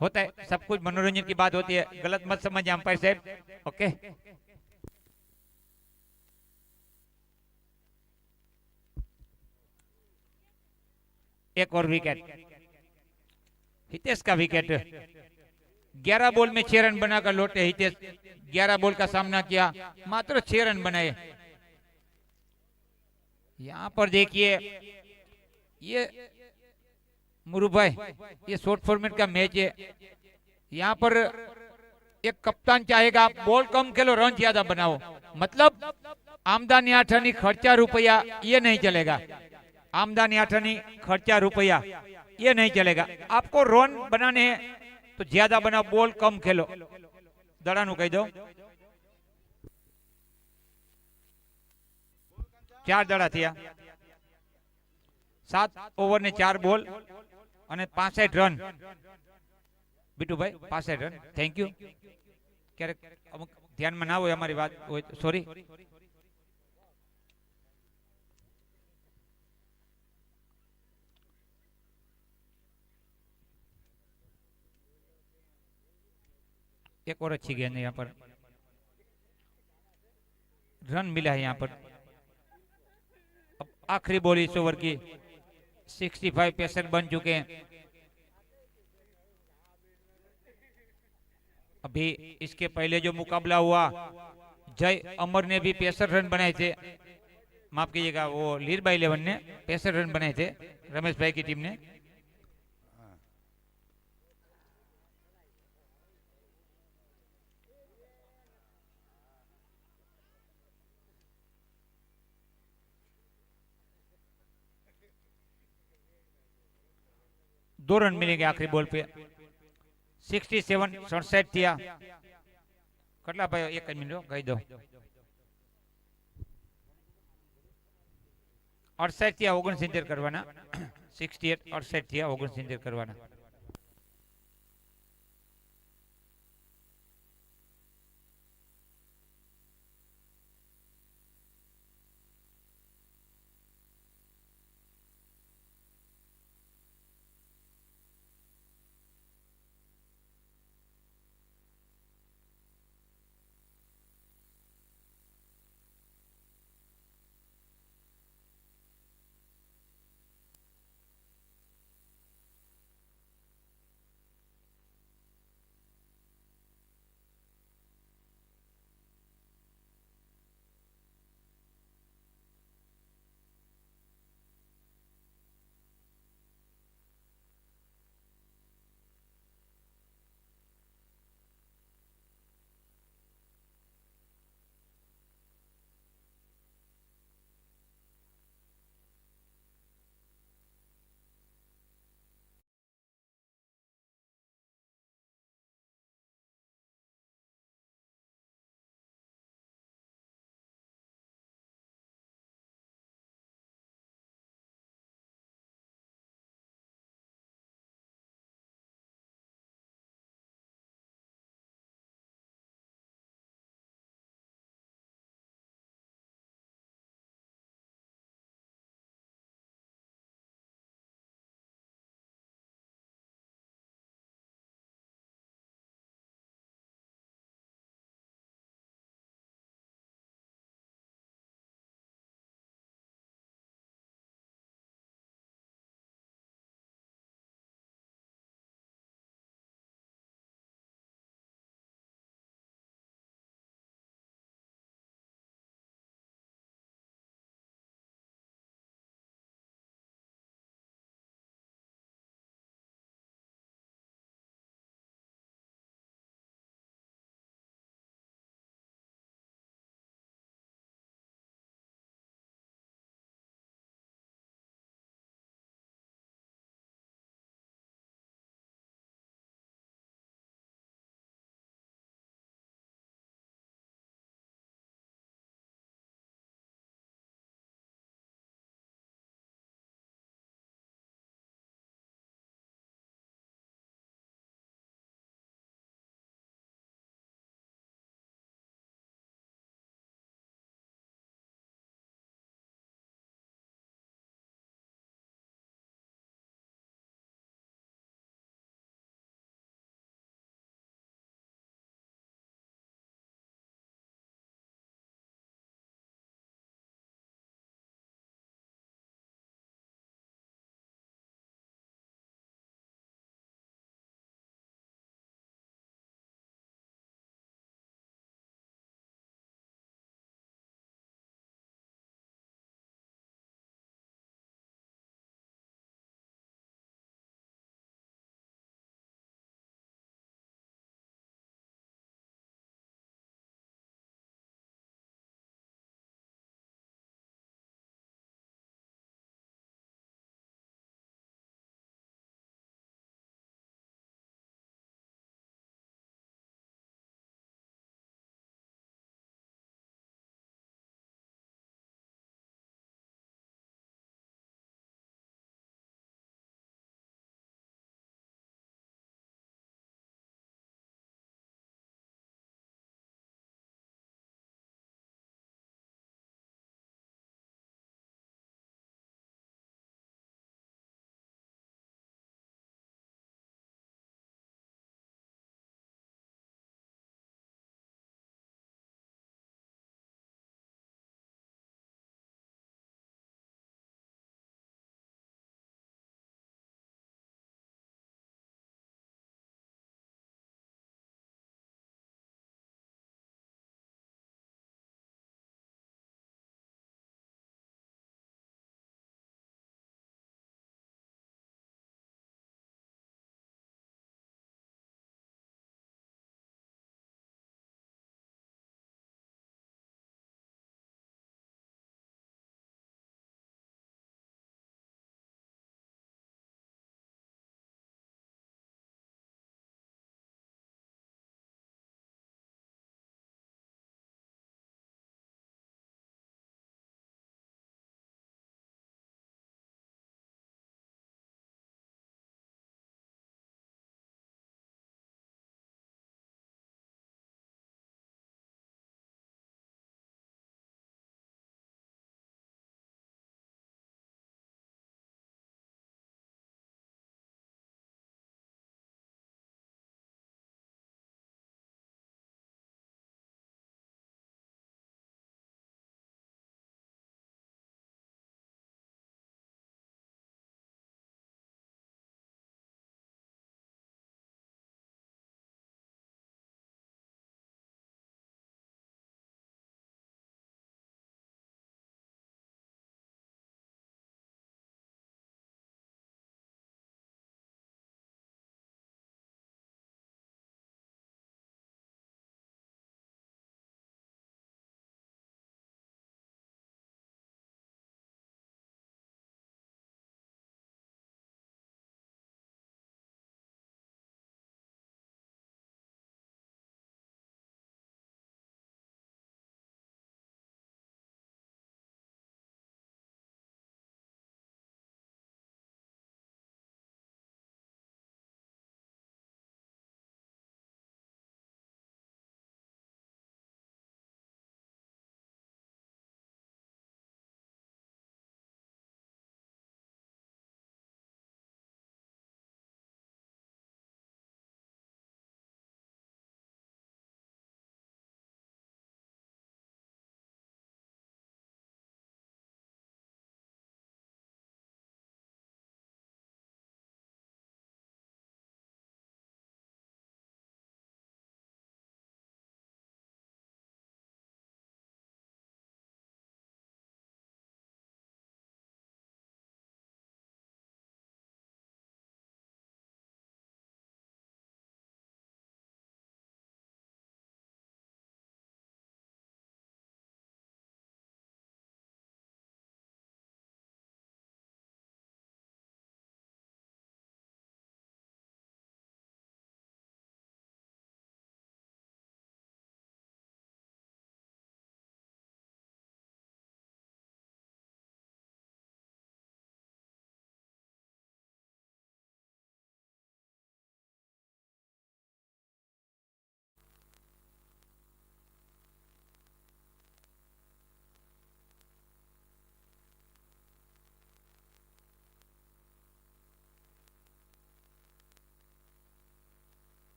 होता है, सब कुछ मनोरंजन की बात होती है, गलत मत समझ अंपायर साहब। ओके, एक और विकेट, हितेश का विकेट। 11 बॉल में 6 रन बनाकर लौटे हितेश। 11 बॉल का सामना किया, मात्र 6 रन बनाए। यहां पर देखिए, ये मुरू भाई, ये शॉर्ट फॉर्मेट का मैच है। यहां पर एक कप्तान चाहेगा आप बॉल कम खेलो, रन ज्यादा बनाओ। मतलब आमदानी आठानी खर्चा रुपया, ये नहीं चलेगा। आमदानी आठानी खर्चा रुपया, ये नहीं चलेगा। आपको रन बनाने हैं तो ज्यादा बनाओ, बॉल कम खेलो। दड़ानु कही दो, 4 दड़ा थिया, 7 ओवर ने 4 बॉल અને 65 રન। બીટુ ભાઈ 65 રન, થેન્ક યુ। ક્યારેક અમુક ધ્યાનમાં ના હોય અમારી વાત હોય, સોરી। एक और अच्छी गेंद है, यहाँ पर रन मिला है। यहाँ पर अब आखिरी बॉल इस ओवर की, 65 पेसर बन चुके हैं। अभी इसके पहले जो मुकाबला हुआ, जय अमर ने भी 65 रन बनाए थे। माफ कीजिएगा, वो लीरबा 11 ने 65 रन बनाए थे रमेश भाई की टीम ने। दो रन मिलेंगे आखिरी बॉल पे। 67 67 થયા કેટલા ભાઈ? એક જ મિનિટ કહી દો। 68 થયા 69 કરવાના। 68 68 થયા 69 કરવાના।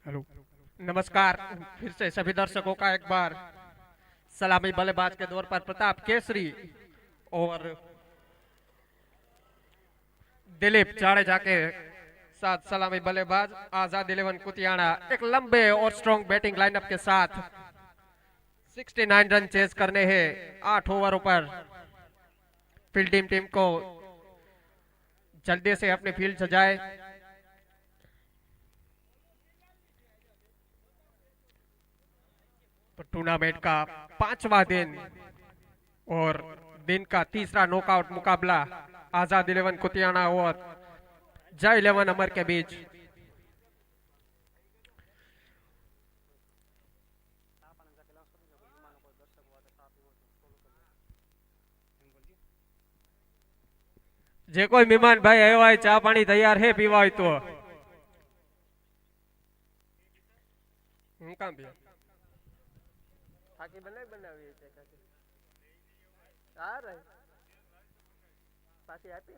हेलो, नमस्कार। फिर से सभी दर्शकों का एक बार सलामी बल्लेबाज के दौर पर प्रताप केसरी और दिलीप जाडेजा के साथ सलामी बल्लेबाज आजाद 11 कुतियाना एक लंबे और स्ट्रॉन्ग बैटिंग लाइनअप के साथ 69 रन चेज करने हैं 8 ओवरों पर। फील्डिंग टीम को जल्दी से अपनी फील्ड सजाए। टूर्नामेंट का 5वां दिन और दिन का तीसरा नॉकआउट मुकाबला आजाद 11 कुतियाना और जय 11 अमर के बीच। जे कोई मेहमान भाई आयो है चा पानी तैयार है पीवा हो तो હું કામ પીવા થાકી બનાવી છે કાકી આ રહી પાછી આપી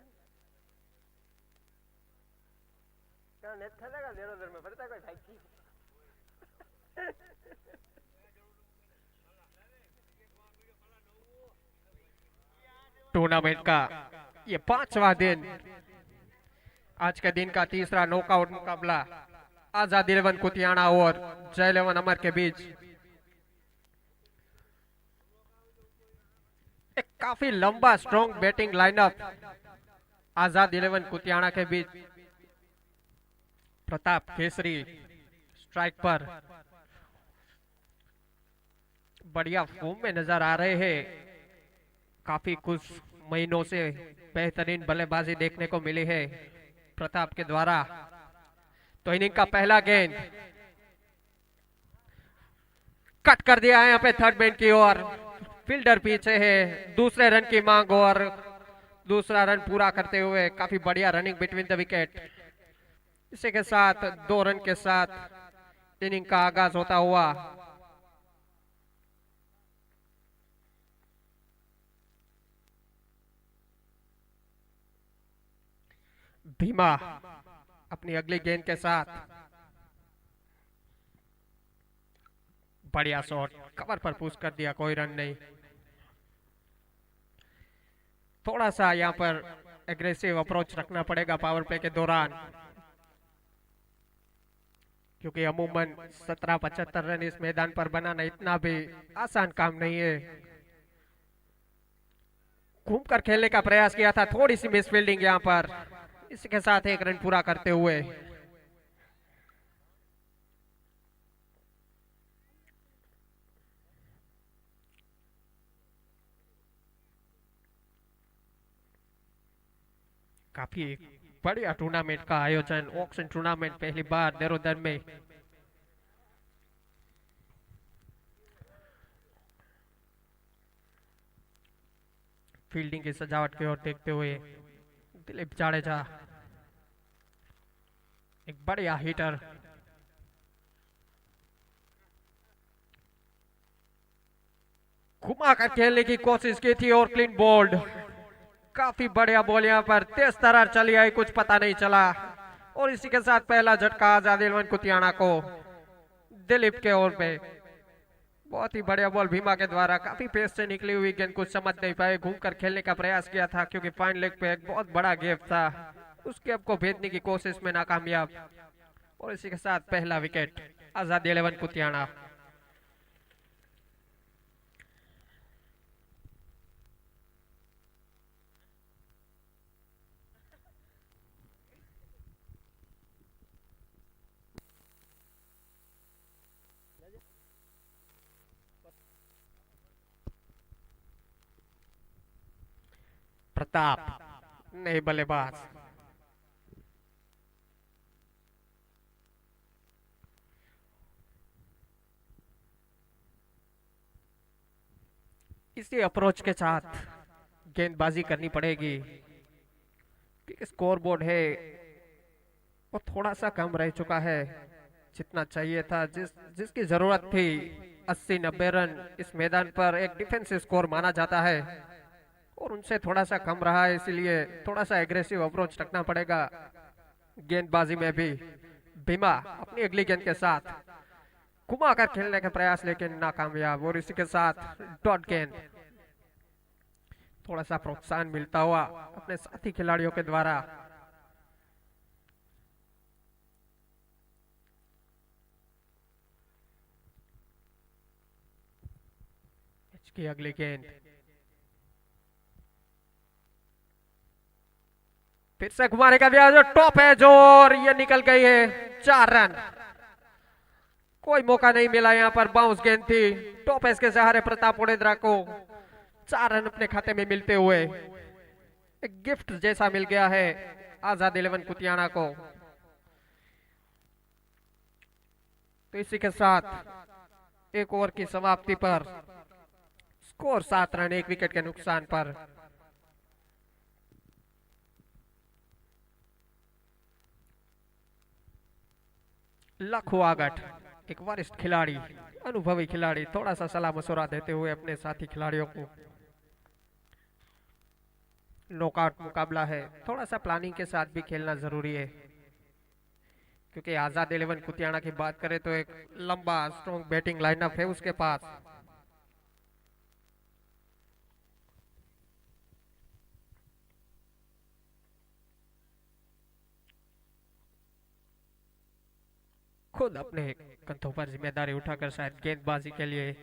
क्या नेट खेलेगा देर देर में पड़ता कोई थाकी टूर्नामेंट का ये 5वां दिन, आज के दिन का तीसरा नॉकआउट मुकाबला आजाद 11 कुतियाना और जय 11 अमर के बीच। एक काफी लंबा स्ट्रॉन्ग बैटिंग लाइनअप आजाद 11 कुतियाना के बीच। प्रताप केसरी स्ट्राइक पर बढ़िया फॉर्म में नजर आ रहे हैं। काफी कुछ महीनों से बेहतरीन बल्लेबाजी देखने को मिली है प्रताप के द्वारा। तो इनिंग का पहला गेंद कट कर दिया है यहाँ पे थर्ड मैन की ओर। फील्डर पीछे है, दूसरे रन की मांग और दूसरा रन पूरा करते हुए काफी बढ़िया रनिंग बिटवीन द विकेट। इसी के साथ 2 रन के साथ इनिंग का आगाज होता हुआ। भीमा अपनी अगली गेंद के साथ बढ़िया शॉट, कवर पर पुश कर दिया, कोई रन नहीं। थोड़ा सा यहाँ पर एग्रेसिव अप्रोच रखना पड़ेगा पावर प्ले के दौरान, क्योंकि अमूमन 17-75 रन इस मैदान पर बनाना इतना भी आसान काम नहीं है। घूमकर खेलने का प्रयास किया था, थोड़ी सी मिस फील्डिंग यहाँ पर। इसके साथ 1 रन पूरा करते हुए काफी बढ़िया टूर्नामेंट का आयोजन, ऑक्शन टूर्नामेंट पहली बार देहरादून में। फील्डिंग की सजावट की ओर देखते हुए दिलीप जाडेजा एक बढ़िया हिटर। घुमा कर खेलने की कोशिश की थी और क्लीन बोल्ड। काफी बढ़िया बॉल यहाँ पर, तेज तरार चली आई, कुछ पता नहीं चला। और इसी के साथ पहला झटका आजाद 11 कुतियाना को दिलीप के ओर पे। बहुत ही बढ़िया बॉल भीमा के द्वारा, काफी पेस से निकली हुई गेंद, कुछ समझ नहीं पाए, घूमकर खेलने का प्रयास किया था क्योंकि फाइन लेग पे एक बहुत बड़ा गैप था, उस गैप को भेदने की कोशिश में नाकामयाब। और इसी के साथ पहला विकेट आजाद 11 कुतियाना। प्रताप नए बल्लेबाज। इसी अप्रोच के साथ गेंदबाजी करनी पड़ेगी क्योंकि स्कोर बोर्ड है वो थोड़ा सा कम रह चुका है, जितना चाहिए था, जिसकी जरूरत थी 80-90 रन इस मैदान पर एक डिफेंसिव स्कोर माना जाता है और उनसे थोड़ा सा कम रहा है, इसलिए थोड़ा सा एग्रेसिव अप्रोच रखना पड़ेगा गेंदबाजी में भी। भीमा अपनी अगली गेंद के साथ घुमाकर खेलने का प्रयास लेकिन नाकामयाब, और इसी के साथ डॉट गेंद। थोड़ा सा प्रोत्साहन मिलता हुआ अपने साथी खिलाड़ियों के द्वारा। की अगली गेंद फिर से घुमाने का प्रयास, जो टॉप है जो, और ये निकल गई है। 4 रन, कोई मौका नहीं मिला यहाँ पर। बाउंस गेंद थी, टॉप एज के सहारे प्रताप ओडेद्रा को 4 रन अपने खाते में मिलते हुए एक गिफ्ट जैसा मिल गया है आजाद 11 कुतियाना को। तो इसी के साथ एक ओवर की समाप्ति पर स्कोर 7 रन 1 विकेट के नुकसान पर। लखू आगट एक वरिष्ठ खिलाड़ी, अनुभवी खिलाड़ी, थोड़ा सा सलाह मशवरा देते हुए अपने साथी खिलाड़ियों को। नॉकआउट मुकाबला है, थोड़ा सा प्लानिंग के साथ भी खेलना जरूरी है, क्योंकि आजाद 11 कुतियाना की बात करें तो एक लंबा स्ट्रॉन्ग बैटिंग लाइनअप है उसके पास। खुद अपने कंधों पर जिम्मेदारी उठाकर शायद गेंदबाजी के लिए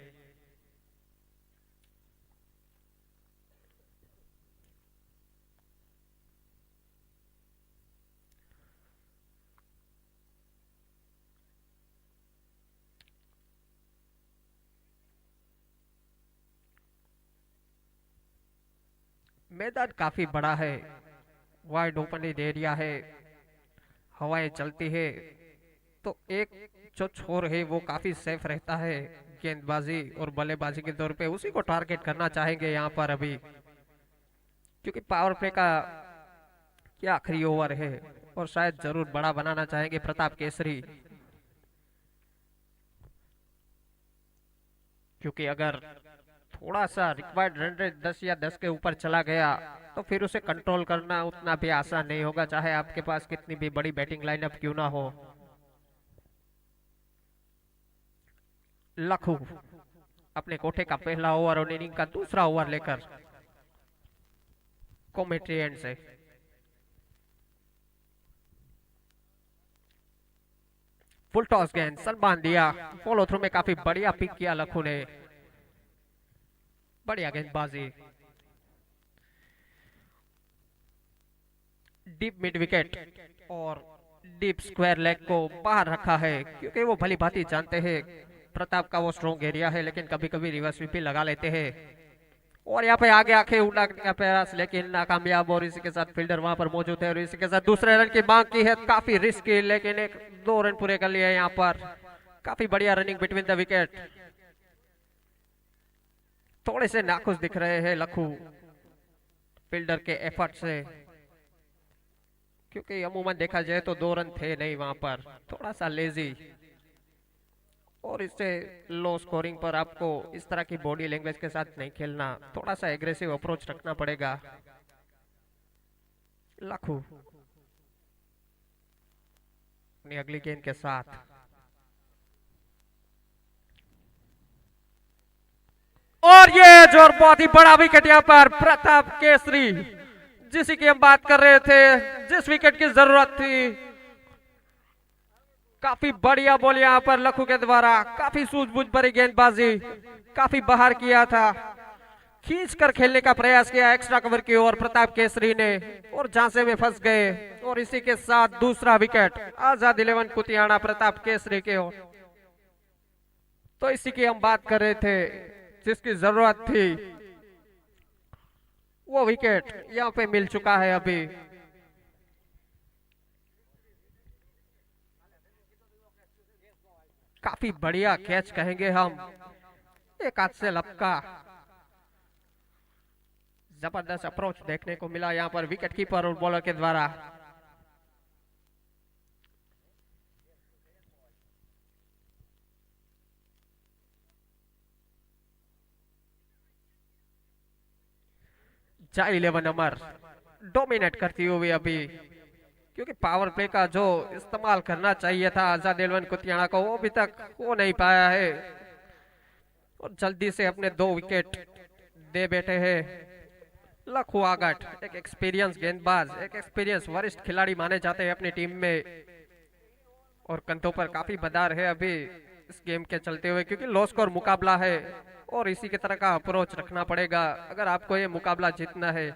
मैदान काफी बड़ा है, वाइड ओपन एरिया है, हवाएं चलती है, तो एक जो छोर है वो काफी सेफ रहता है गेंदबाजी और बल्लेबाजी के तौर पे। उसी को टारगेट करना चाहेंगे यहाँ पर अभी, क्योंकि पावर प्ले का क्या आखिरी ओवर है और शायद जरूर बड़ा बनाना चाहेंगे प्रताप केसरी, क्योंकि अगर थोड़ा सा रिक्वायर्ड रन रेट 10 या 10 के ऊपर चला गया तो फिर उसे कंट्रोल करना उतना भी आसान नहीं होगा, चाहे आपके पास कितनी भी बड़ी बैटिंग लाइनअप क्यों ना हो। लखू अपने कोठे का पहला ओवर और इनिंग का दूसरा ओवर लेकर कॉमेंट्री एंड से फुल टॉस गेंद सलमान दिया, फॉलो थ्रू में काफी बढ़िया पिक किया लखू ने, बढ़िया गेंदबाजी। डीप मिड विकेट और डीप स्क्वायर लेग को बाहर रखा है, क्योंकि वो भली भांति जानते हैं प्रताप का वो स्ट्रॉन्ग एरिया है, लेकिन कभी कभी रिवर्स स्वीप भी लगा लेते हैं। और यहाँ पे आगे आके उड़ाने का प्रयास लेकिन नाकामयाब, और इसी के साथ फील्डर वहां पर मौजूद है और इसी के साथ दूसरे रन की मांग की है, काफी रिस्की, लेकिन 1-2 रन पूरे कर लिए यहाँ पर। काफी बढ़िया रनिंग बिटवीन द विकेट। थोड़े से नाखुश दिख रहे हैं लखू फील्डर के एफर्ट से, क्योंकि अमूमन देखा जाए तो 2 रन थे नहीं वहां पर, थोड़ा सा लेजी। और इससे लो स्कोरिंग पर आपको इस तरह की बॉडी लैंग्वेज के साथ नहीं खेलना, थोड़ा सा एग्रेसिव अप्रोच रखना पड़ेगा। लखू अपनी अगली गेंद के साथ, और ये जो बहुत ही बड़ा विकेट यहाँ पर प्रताप केसरी, जिसी की हम बात कर रहे थे, जिस विकेट की जरूरत थी। काफी बढ़िया बॉल यहाँ पर लखू के द्वारा, काफी सूझबूझ भरी गेंदबाजी, काफी बाहर किया था, खींचकर खेलने का प्रयास किया एक्स्ट्रा कवर की ओर प्रताप केसरी ने, और झांसे में फंस गए। और इसी के साथ दूसरा विकेट आजाद 11 कुतियाना प्रताप केसरी के ओर। तो इसी की हम बात कर रहे थे, जिसकी जरूरत थी वो विकेट यहाँ पे मिल चुका है अभी। काफी बढ़िया कैच कहेंगे हम, एक हाथ से लपका, जबरदस्त अप्रोच देखने को मिला यहाँ पर विकेट कीपर और बॉलर के द्वारा। जा 11 नंबर डोमिनेट करती हुई अभी क्योंकि पावर प्ले का जो इस्तेमाल करना चाहिए था आजाद एलवन कुतियाना को, वो अभी तक हो नहीं पाया है और जल्दी से अपने 2 विकेट दे बैठे हैं लखू आगट। एक एक्सपीरियंस गेंदबाज, एक एक्सपीरियंस वरिष्ठ खिलाड़ी माने जाते हैं अपनी टीम में और कंधों पर काफी बदार है अभी इस गेम के चलते हुए, क्योंकि लो स्कोर मुकाबला है और इसी की तरह का अप्रोच रखना पड़ेगा अगर आपको ये मुकाबला जीतना है।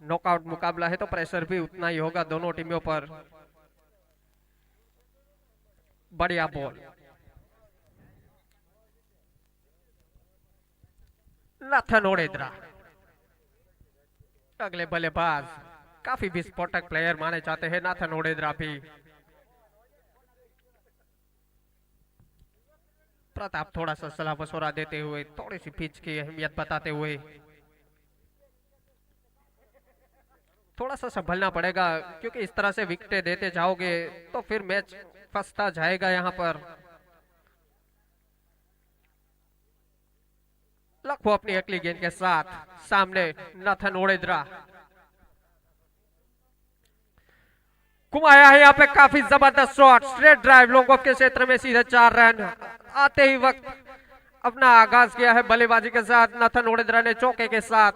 नॉकआउट मुकाबला है तो प्रेशर भी उतना ही होगा दोनों टीमों पर। बढ़िया बॉल, नाथन ओडेद्रा अगले बल्लेबाज, काफी विस्फोटक प्लेयर माने जाते हैं नाथन ओडेद्रा भी। प्रताप थोड़ा सा सलाह मशवरा देते हुए, थोड़ी सी पिच की अहमियत बताते हुए, थोड़ा सा संभलना पड़ेगा क्योंकि इस तरह से विकेटें देते जाओगे तो फिर मैच फंसता जाएगा। यहाँ पर लखो अपनी अगली गेंद के साथ सामने नाथन ओडेद्रा घुमाया है यहाँ पे, काफी जबरदस्त shot, straight drive long off के क्षेत्र में सीधे 4 रन। आते ही वक्त अपना आगाज किया है बल्लेबाजी के साथ नाथन ओडेद्रा ने चौके के साथ।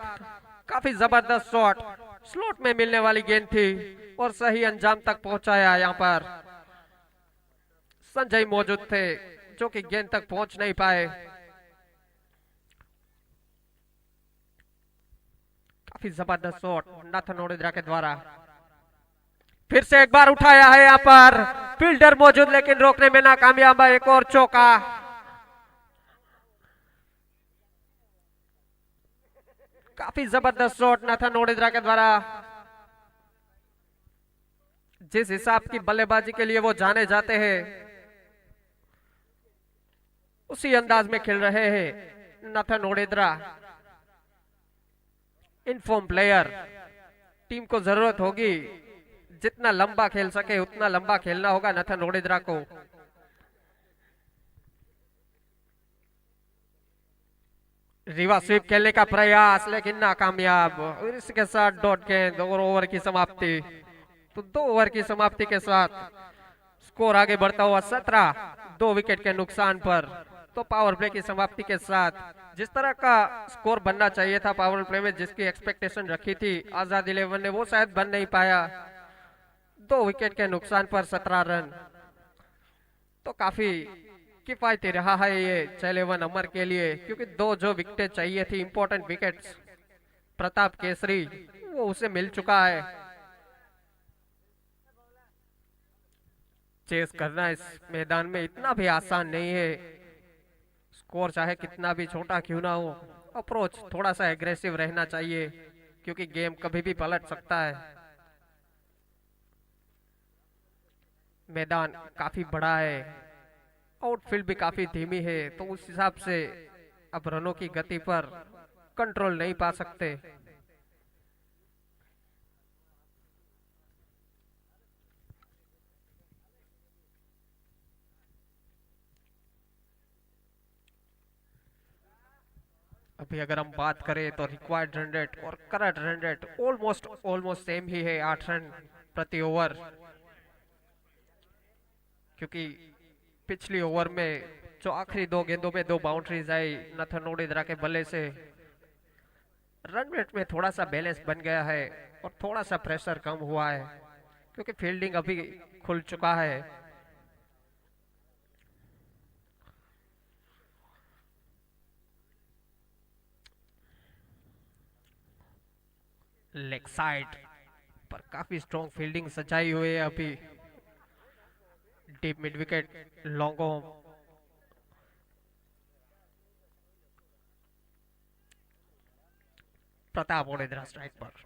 काफी जबरदस्त शॉट, स्लॉट में मिलने वाली गेंद थी और सही अंजाम तक पहुंचाया। यहाँ पर संजय मौजूद थे जो कि गेंद तक पहुंच नहीं पाए। काफी जबरदस्त शॉट नाथन ओडेद्रा के द्वारा। फिर से एक बार उठाया है यहाँ पर, फील्डर मौजूद लेकिन रोकने में नाकामयाब है। एक और चौका, काफी जबरदस्त शॉट नाथन ओडेद्रा के द्वारा। जिस हिसाब की बल्लेबाजी के लिए वो जाने जाते हैं उसी अंदाज में खेल रहे हैं नाथन ओडेद्रा। इनफॉर्म प्लेयर, टीम को जरूरत होगी जितना लंबा खेल सके उतना लंबा खेलना होगा नाथन ओडेद्रा को। रिवर्स स्वीप खेलने का प्रयास लेकिन नाकामयाब। और इसके साथ डॉट गेंद और ओवर की समाप्ति। तो 2 ओवर की समाप्ति के साथ स्कोर आगे बढ़ता हुआ 17, 2 विकेट के नुकसान पर। तो पावर प्ले की समाप्ति के साथ जिस तरह का स्कोर बनना चाहिए था पावर प्ले में, जिसकी एक्सपेक्टेशन रखी थी आजाद 11 ने, वो शायद बन नहीं पाया। 2 विकेट के नुकसान पर 17 रन, तो काफी किफायती रहा है ये 11 अमर के लिए, क्योंकि 2 जो विकेटें चाहिए थी इंपॉर्टेंट विकेट्स प्रताप केसरी, वो उसे मिल चुका है। चेस करना इस मैदान में इतना भी आसान नहीं है, स्कोर चाहे कितना भी छोटा क्यों ना हो, अप्रोच थोड़ा सा एग्रेसिव रहना चाहिए क्योंकि गेम कभी भी पलट सकता है। मैदान काफी बड़ा है, आउटफील्ड भी काफी धीमी है, तो उस हिसाब से अब रनों की गति पर कंट्रोल नहीं पा सकते। अभी अगर हम बात करें तो रिक्वायर्ड रन रेट और current run rate almost same ही है, 8 रन प्रति ओवर, क्योंकि पिछली ओवर में जो आखिरी 2 गेंदों में 2 बाउंड्रीज आई नाथन ओडेद्रा के बल्ले से, रन रेट में थोड़ा सा बैलेंस बन गया है और थोड़ा सा प्रेशर कम हुआ है क्योंकि फील्डिंग अभी खुल चुका है। लेग साइड पर काफी स्ट्रॉन्ग फील्डिंग सजाई हुई है अभी। Deep mid wicket long on, Pratap Odedra strike पर।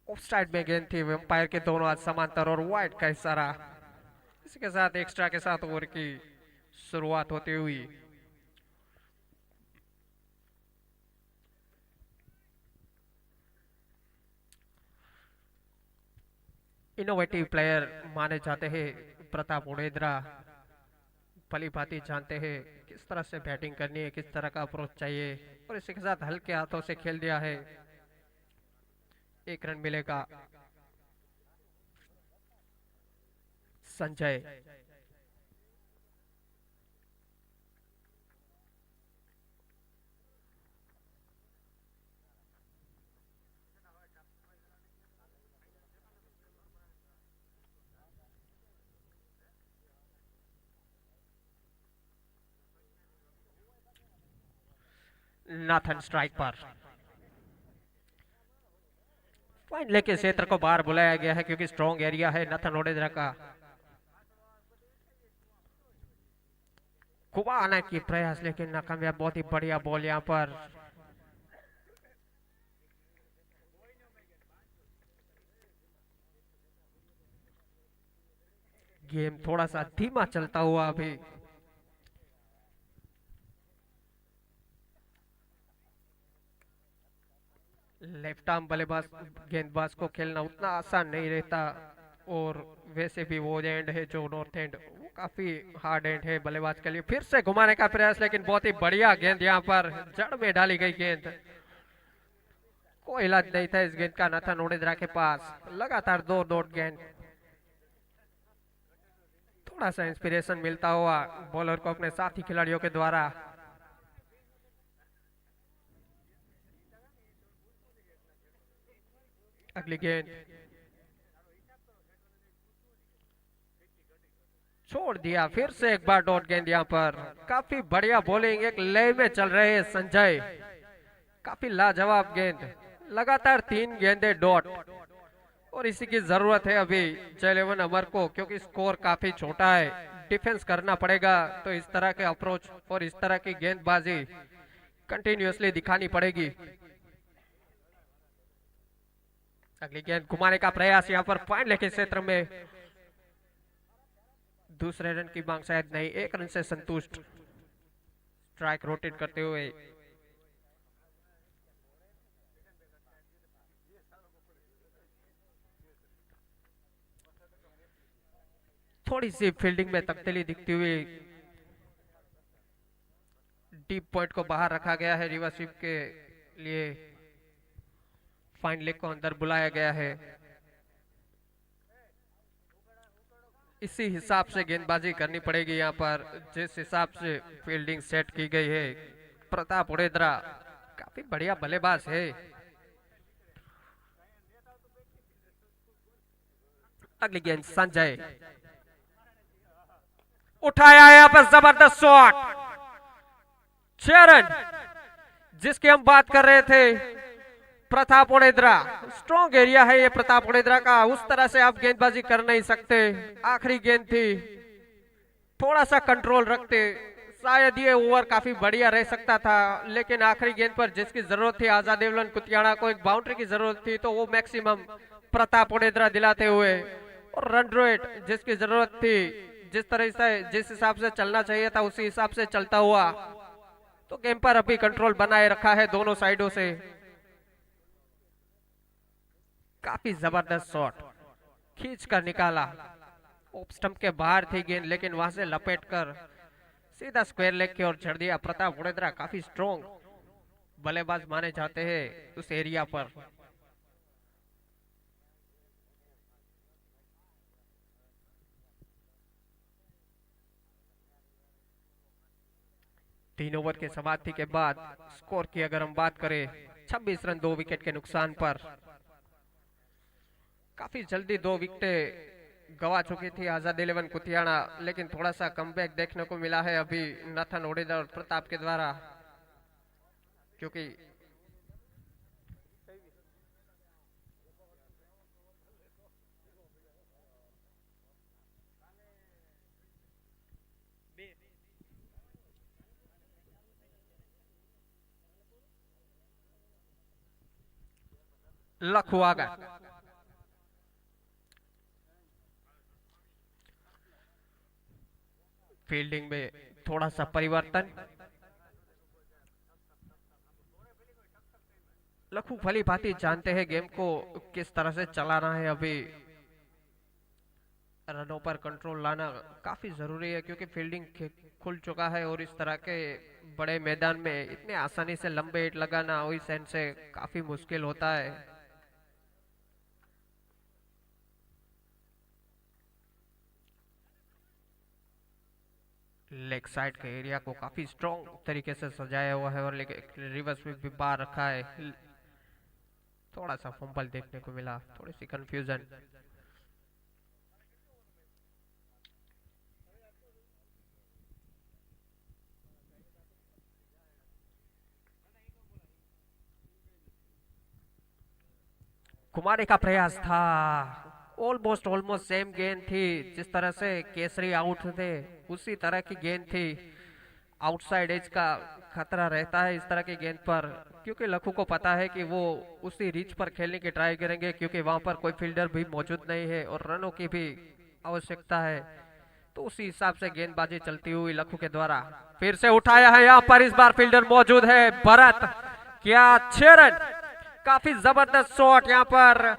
ऑफ साइड में गेंद थी, एम्पायर के दोनों हाथ समांतर और वाइड का इशारा। इसके साथ एक्स्ट्रा के साथ ओवर की शुरुआत होती हुई। इनोवेटिव प्लेयर माने जाते हैं प्रताप ओडेद्रा, भली भांति जानते हैं किस तरह से बैटिंग करनी है, किस तरह का अप्रोच चाहिए, और इसी के साथ हल्के हाथों से खेल दिया है। 1 रन मिलेगा संजय। नाथन स्ट्राइक पर। पॉइंट लेके क्षेत्र को बाहर बुलाया गया है क्योंकि स्ट्रॉन्ग एरिया है नाथन ओडेद्रा का। कुबा आने की प्रयास लेकिन नाकामयाब। बहुत ही बढ़िया बॉल यहां पर। गेम थोड़ा सा धीमा चलता हुआ अभी। लेफ्ट आर्म बल्लेबाज गेंदबाज को खेलना उतना आसान नहीं रहता, और वैसे भी वो एंड है जो नॉर्थ एंड, वो काफी हार्ड एंड है बल्लेबाज के लिए। फिर से घुमाने का प्रयास लेकिन बहुत ही बढ़िया गेंद यहाँ पर जड़ में डाली गई गेंद। कोई इलाज नहीं था इस गेंद का नाथन ओडेद्रा के पास। लगातार 2 डॉट गेंद। थोड़ा सा इंस्पिरेशन मिलता हुआ बॉलर को अपने साथी खिलाड़ियों के द्वारा। अगली गेंद छोड़ दिया। फिर से एक बार डॉट गेंद यहाँ पर। काफी बढ़िया बॉलिंग, एक लय में चल रहे हैं संजय। काफी लाजवाब गेंद। लगातार 3 गेंदे डॉट, और इसी की जरूरत है अभी जयलेवन अमर को, क्योंकि स्कोर काफी छोटा है। डिफेंस करना पड़ेगा, तो इस तरह के अप्रोच और इस तरह की गेंदबाजी कंटिन्यूअसली दिखानी पड़ेगी। अगली गेंद घुमाने का प्रयास यहाँ पर पॉइंट लेके क्षेत्र में। दूसरे रन की मांग शायद नहीं, 1 रन से संतुष्ट। स्ट्राइक रोटेट करते हुए थोड़ी सी फील्डिंग में तब्दीली दिखती हुई डीप पॉइंट को बाहर रखा गया है रिवर्स स्वीप के लिए। फाइन लेग को अंदर बुलाया गया है। इसी हिसाब से गेंदबाजी करनी पड़ेगी यहाँ पर, जिस हिसाब से फील्डिंग सेट की गई है। प्रताप ओडेद्रा काफी बढ़िया बल्लेबाज है। अगली गेंद संजय उठाया यहाँ पर, जबरदस्त शॉट। 6 रन जिसकी हम बात कर रहे थे। प्रताप ओडेद्रा, स्ट्रॉन्ग एरिया है ये प्रताप ओडेद्रा का। उस तरह से आप गेंदबाजी कर नहीं सकते। आखिरी गेंद थी, थोड़ा सा कंट्रोल रखते शायद ये ओवर काफी बढ़िया रह सकता था, लेकिन आखिरी गेंद पर जिसकी जरूरत थी आजाद देवलन कुतियाना को, एक बाउंड्री की जरूरत थी, तो वो मैक्सिमम प्रताप ओडेद्रा दिलाते हुए, और रन रेट जिसकी जरूरत थी, जिस तरह से जिस हिसाब से चलना चाहिए था उसी हिसाब से चलता हुआ, तो गेम पर अभी कंट्रोल बनाए रखा है दोनों साइडों से। काफी जबरदस्त शॉट खींच कर निकाला। ऑफ स्टंप के बाहर थी गेंद, लेकिन वहां से लपेट कर सीधा स्क्वायर लेग की ओर चढ़ दिया। प्रताप ओडेद्रा काफी स्ट्रॉन्ग बल्लेबाज माने जाते हैं उस एरिया पर। तीन ओवर के समाप्ति के बाद स्कोर की अगर हम बात करें, 26 रन 2 विकेट के नुकसान पर। काफी जल्दी 2 विकेटें गवा चुकी थी आजाद इलेवन कुतियाना, लेकिन थोड़ा सा कमबैक देखने को मिला है अभी नाथन ओडेद्रा और प्रताप के द्वारा, क्योंकि लखू आ गया। फील्डिंग में थोड़ा सा परिवर्तन। लखू भली भांति जानते हैं गेम को किस तरह से चलाना है। अभी रनों पर कंट्रोल लाना काफी जरूरी है, क्योंकि फील्डिंग खुल चुका है और इस तरह के बड़े मैदान में इतने आसानी से लंबे हिट लगाना इस एंड से काफी मुश्किल होता है। लेग साइड के एरिया को काफी स्ट्रॉन्ग तरीके से सजाया हुआ है और लेकिन रिवर्स में भी बाहर रखा है। थोड़ा सा फंबल देखने को मिला, थोड़ी सी कंफ्यूजन। कुमारी का प्रयास था, ऑलमोस्ट सेम गेंद थी जिस तरह से केसरी आउट थे, उसी तरह की गेंद थी। आउटसाइड एज का खतरा रहता है इस तरह की गेंद पर, क्योंकि लखू को पता है कि वो उसी रिच पर खेलने की ट्राई करेंगे, क्योंकि वहां पर कोई फील्डर भी मौजूद नहीं है और रनों की भी आवश्यकता है। तो उसी हिसाब से गेंदबाजी चलती हुई लखू के द्वारा फिर से उठाया है। यहाँ पर इस बार फील्डर मौजूद है, भरत। क्या 6 रन, काफी जबरदस्त शॉट यहाँ पर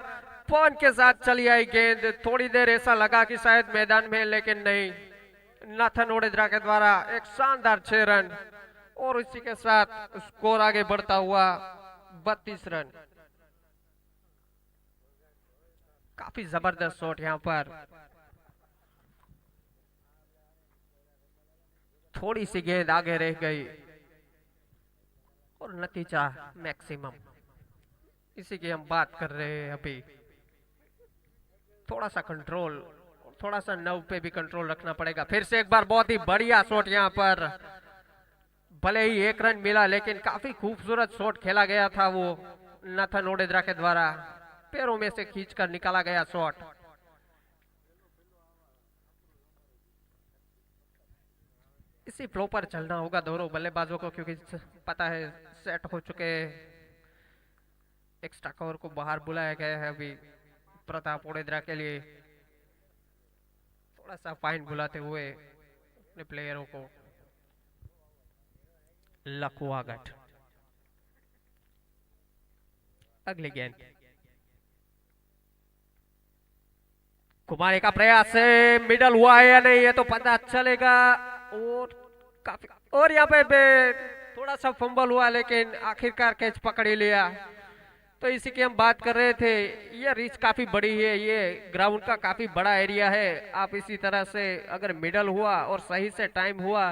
पवन के साथ चली आई गेंद। थोड़ी देर ऐसा लगा कि शायद मैदान में, लेकिन नहीं, नाथन ओडेद्रा के द्वारा एक शानदार 6 रन और इसी के साथ स्कोर आगे बढ़ता हुआ 32 रन। काफी जबरदस्त शॉट यहाँ पर, थोड़ी सी गेंद आगे रह गई और नतीजा मैक्सिमम, इसी की हम बात कर रहे हैं अभी। थोड़ा सा कंट्रोल, थोड़ा सा नव पे भी कंट्रोल रखना पड़ेगा। फिर से एक बार बहुत ही बढ़िया शॉट यहाँ पर, भले ही 1 रन मिला लेकिन काफी खूबसूरत शॉट खेला गया था वो नाथन ओडेद्रा के द्वारा, पैरों में से खींचकर निकाला गया शॉट। इसी फ्लो पर चलना होगा दोनों बल्लेबाजों को, क्योंकि पता है सेट हो चुके। एक्स्ट्रा कवर को बाहर बुलाया गया है अभी प्रताप ओडेद्रा के लिए, थोड़ा सा फाइन बुलाते हुए अपने प्लेयरों को। लखू आगट, अगली गेंद कुमारी का प्रयास है, मिडल हुआ है या नहीं ये तो पता चलेगा। और काफी, और यहाँ पे थोड़ा सा फंबल हुआ लेकिन आखिरकार कैच पकड़ ही लिया। तो इसी की हम बात कर रहे थे, ये रिच काफी बड़ी है, ये ग्राउंड का काफी बड़ा एरिया है। आप इसी तरह से अगर मिडल हुआ और सही से टाइम हुआ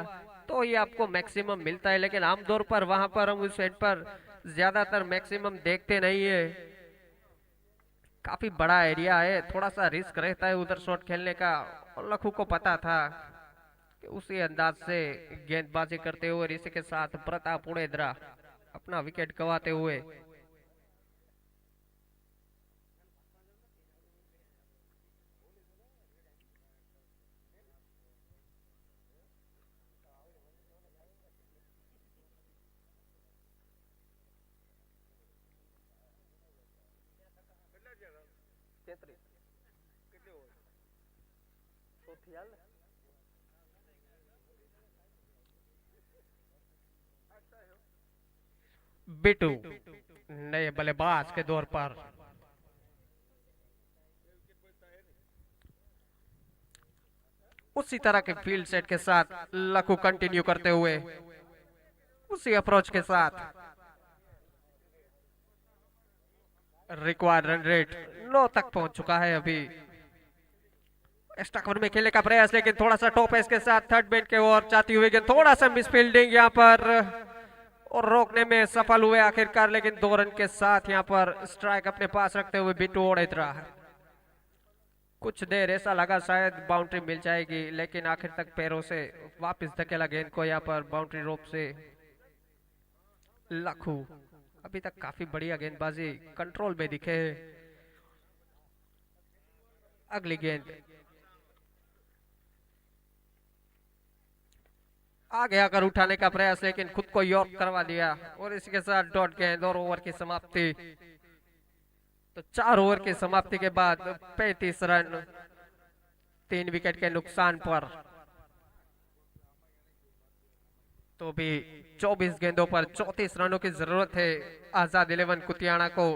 तो ये आपको मैक्सिमम मिलता है, लेकिन आमतौर पर वहां पर हम उस सेट पर ज्यादातर मैक्सिमम देखते नहीं है। काफी बड़ा एरिया है, थोड़ा सा रिस्क रहता है उधर शॉट खेलने का, और लखू को पता था कि उसी अंदाज से गेंदबाजी करते हुए इसी के साथ प्रताप ओडेद्रा अपना विकेट गंवाते हुए बिटू नए बल्लेबाज के दौर पर उसी तरह के फील्ड सेट के साथ लखू कंटिन्यू करते हुए उसी अप्रोच के साथ रिक्वायर्ड रन रेट 9 तक पहुंच चुका है अभी। एक्स्ट्रा कवर में खेलने का प्रयास, लेकिन थोड़ा सा टॉप एज के साथ थर्ड बैट के ओर जाती हुई गेंद, थोड़ा सा मिस फील्डिंग यहाँ पर और रोकने में सफल हुए आखिरकार, लेकिन 2 रन के साथ यहाँ पर स्ट्राइक अपने पास रखते हुए बिट्टू ओडेद्रा। कुछ देर ऐसा लगा शायद बाउंड्री मिल जाएगी, लेकिन आखिर तक पैरों से वापस धकेला गेंद को यहाँ पर बाउंड्री रोप से। लखू अभी तक काफी बढ़िया गेंदबाजी कंट्रोल में दिखे। अगली गेंद आगे आकर उठाने का प्रयास, लेकिन खुद को यॉर्क करवा दिया और इसके साथ डॉट गेंद और ओवर की समाप्ति। तो 4 ओवर की समाप्ति के बाद 35 रन 3 विकेट के नुकसान पर। तो भी 24 गेंदों पर 34 रनों की जरूरत है आजाद 11 कुतियाना को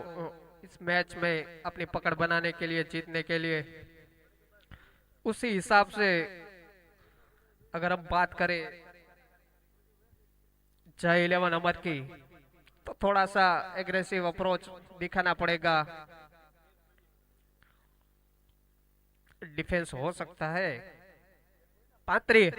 इस मैच में अपनी पकड़ बनाने के लिए, जीतने के लिए। उसी हिसाब से अगर हम बात करें जय 11 नंबर की, तो थोड़ा सा एग्रेसिव अप्रोच दिखाना पड़ेगा। डिफेंस हो सकता है पात्री।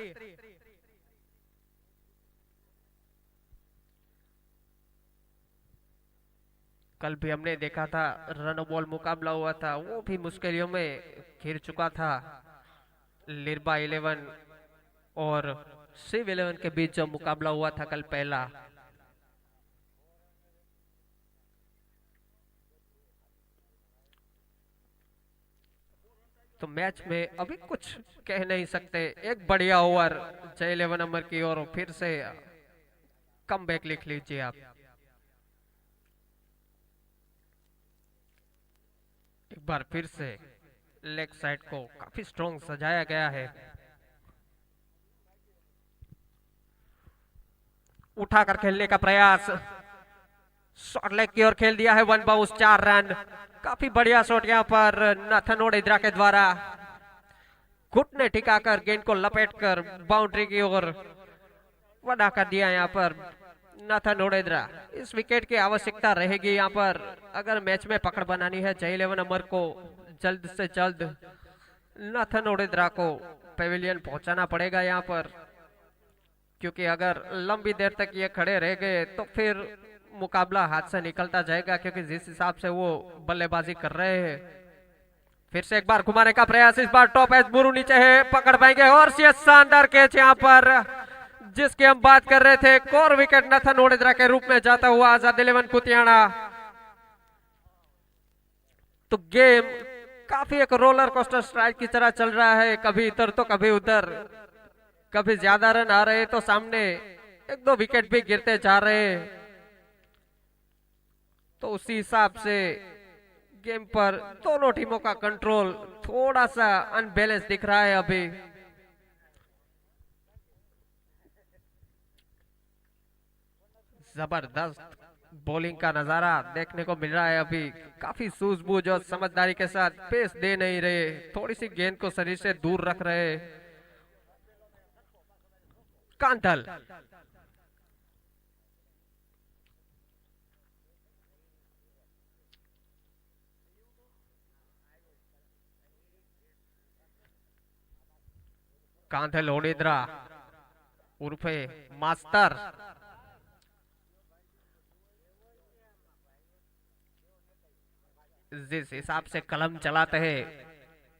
कल भी हमने देखा था रन बॉल मुकाबला हुआ था, वो भी मुश्किलों में घिर चुका था। लिरबा 11 और शिव 11 के बीच जो मुकाबला हुआ था कल पहला, तो मैच में अभी कुछ कह नहीं सकते। एक बढ़िया ओवर जय 11 नंबर की ओर, फिर से कम बैक लिख लीजिए आप। एक बार फिर से लेग साइड को काफी स्ट्रॉन्ग सजाया गया है। उठाकर खेलने का प्रयास, शॉर्ट लेग की ओर खेल दिया है, 1 बाउंस 4 रन। काफी बढ़िया शॉट यहाँ पर नाथन ओडेद्रा के द्वारा, घुटने टिकाकर गेंद को लपेटकर बाउंड्री की ओर वड़ा कर दिया यहाँ पर नाथन ओडेद्रा। इस विकेट की आवश्यकता रहेगी यहाँ पर, अगर मैच में पकड़ बनानी है जय 11 नंबर को। जल्द से जल्द नाथन ओडेद्रा को पेविलियन पहुंचाना पड़ेगा यहाँ पर, क्योंकि अगर लंबी देर तक ये खड़े रह गए तो फिर मुकाबला हाथ से निकलता जाएगा, क्योंकि जिस हिसाब से वो बल्लेबाजी कर रहे हैं। फिर से एक बार घुमाने का प्रयास, इस बार टॉप एज मुरु नीचे है, पकड़ पाएंगे। और ये शानदार कैच यहाँ पर जिसकी हम बात कर रहे थे, कोर विकेट नाथन ओडेद्रा के रूप में जाता हुआ आजाद 11 कुतियाना। तो गेम काफी एक रोलर कोस्टर स्ट्राइक की तरह चल रहा है, कभी इधर तो कभी उधर, कभी ज्यादा रन आ रहे तो सामने एक दो विकेट भी गिरते जा रहे हैं। तो उसी हिसाब से गेम पर दोनों टीमों का कंट्रोल थोड़ा सा अनबैलेंस दिख रहा है अभी। जबरदस्त बॉलिंग का नजारा देखने को मिल रहा है अभी। काफी सूझबूझ और समझदारी के साथ पेस दे नहीं रहे, थोड़ी सी गेंद को शरीर से दूर रख रहे। कांधल कांधल ओडेद्रा उर्फे मास्टर, जिस हिसाब से कलम चलाते हैं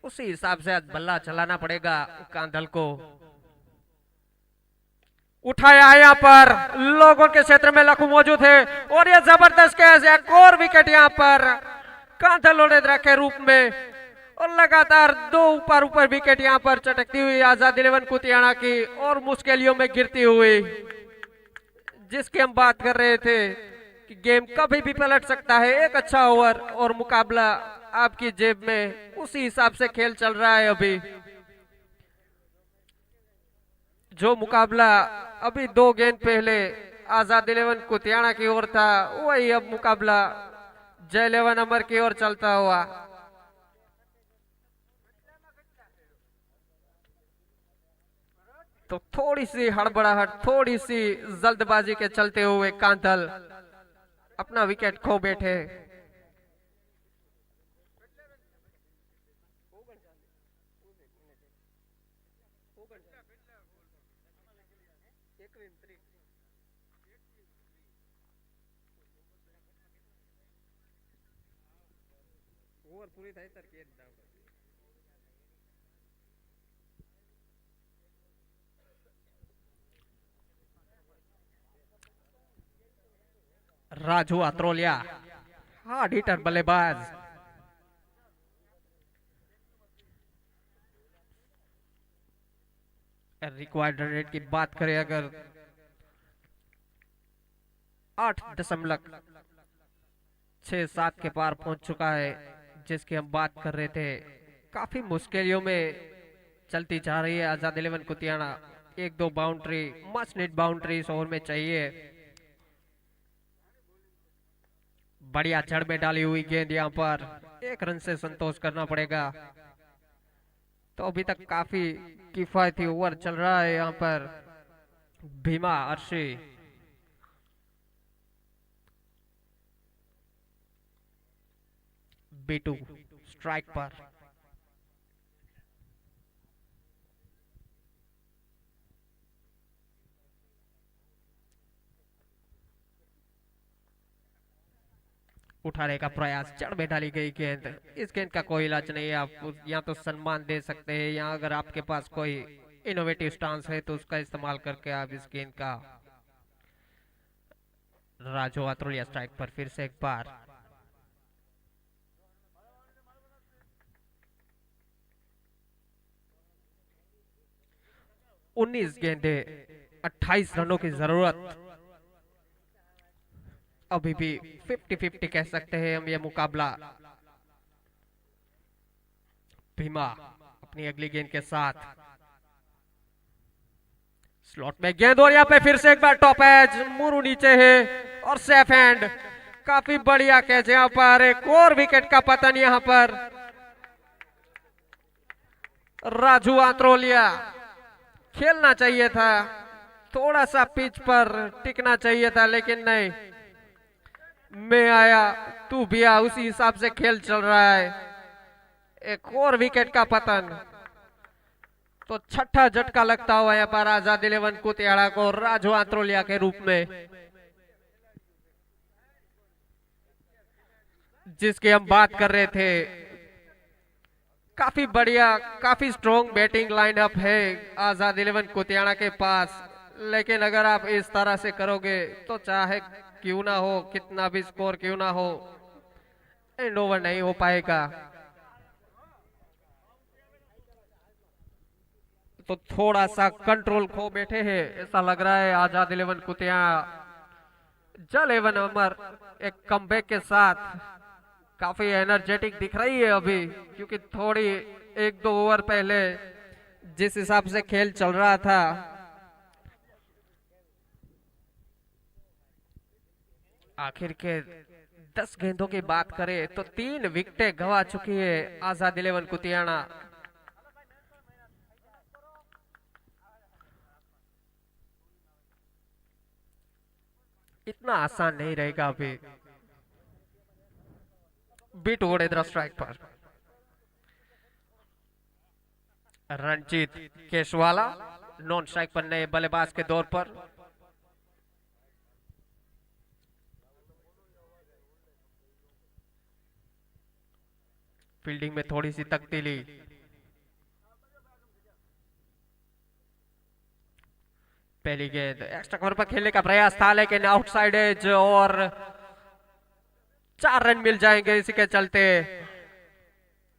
उसी हिसाब से आज बल्ला चलाना पड़ेगा कांधल को। उठाया है यहाँ पर, लोगों के क्षेत्र में लखू मौजूद है और ये जबरदस्त कैच, एक और विकेट यहाँ पर कांधल ओडेद्रा के रूप में। और लगातार दो ऊपर विकेट यहाँ पर चटकती हुई आजाद 11 कुतियाना की और मुश्किलों में गिरती हुई, जिसकी हम बात कर रहे थे कि गेम कभी भी पलट सकता है। एक अच्छा ओवर और मुकाबला आपकी जेब में, उसी हिसाब से खेल चल रहा है अभी। जो मुकाबला अभी 2 गेंद पहले आजाद 11 कुतियाना की ओर था, वही अब मुकाबला जय 11 नंबर की ओर चलता हुआ। तो थोड़ी सी हड़बड़ाहट, थोड़ी सी जल्दबाजी के चलते हुए कांधल अपना विकेट खो बैठे। पूरी राजू अत्रोलिया हार्ड हिटर बल्लेबाज, रिक्वायर्ड रन रेट की बात करें अगर 8.67 के पार पहुंच चुका है, जिसकी हम बात कर रहे थे। काफी मुश्किलों में चलती जा रही है आजाद 11 Kutiyana. 1-2 boundary, must need boundary इस ओवर में चाहिए। बढ़िया जड़ में डाली हुई गेंद यहाँ पर, 1 रन से संतोष करना पड़ेगा। तो अभी तक काफी किफायती ओवर चल रहा है यहाँ पर। भीमा अर्शी B2 स्ट्राइक पर। उठाने का प्रयास, जड़ में डाली गई गेंद। इस गेंद का कोई इलाज नहीं है, आप या तो सम्मान दे सकते हैं या अगर आपके पास कोई इनोवेटिव स्टांस है तो उसका इस्तेमाल करके आप इस गेंद का। राजू आत्रोलिया स्ट्राइक पर फिर से एक बार। उन्नीस गेंदे 28 रनों की जरूरत। अभी भी 50-50 कह सकते हैं हम ये मुकाबला। भीमा अपनी अगली गेंद के साथ स्लॉट में गेंद और यहाँ पे फिर से एक बार टॉप एज, मुरु नीचे है और सेफ हैंड। काफी बढ़िया कैच यहाँ पर, एक और विकेट का पतन यहाँ पर। राजू आत्रोलिया, खेलना चाहिए था, थोड़ा सा पिच पर टिकना चाहिए था, लेकिन नहीं। मैं आया तू भी आ, उसी हिसाब से खेल चल रहा है। एक और विकेट का पतन, तो छठा झटका लगता हुआ यहाँ पर आजाद 11 कुतियाड़ा को राजू आत्रोलिया के रूप में, जिसकी हम बात कर रहे थे। काफी बढ़िया, काफी स्ट्रॉन्ग बैटिंग लाइनअप है आजाद 11 कुतियाड़ा के पास, लेकिन अगर आप इस तरह से करोगे तो चाहे क्यों ना हो, कितना भी स्कोर क्यों ना हो, एंड ओवर नहीं हो पाएगा। तो थोड़ा सा कंट्रोल खो बैठे हैं ऐसा लग रहा है आजाद 11 कुतियाड़ा। जल 11 अमर एक कमबैक के साथ काफी एनर्जेटिक दिख रही है अभी, क्योंकि थोड़ी 1-2 ओवर पहले जिस हिसाब से खेल चल रहा था, आखिर के 10 गेंदों की बात करें तो 3 विकेटें गंवा चुकी है आजाद 11 कुतियाड़ा। इतना आसान नहीं रहेगा अभी। B2 वडेद्रा स्ट्राइक पर। रणजीत केशवाला नॉन स्ट्राइक पर नए बल्लेबाज के दौर पर। फील्डिंग में थोड़ी सी तब्दीली। पहली गेंद एक्स्ट्रा कवर पर खेलने का प्रयास था, लेकिन आउटसाइड एज और 4 रन मिल जाएंगे इसी के चलते।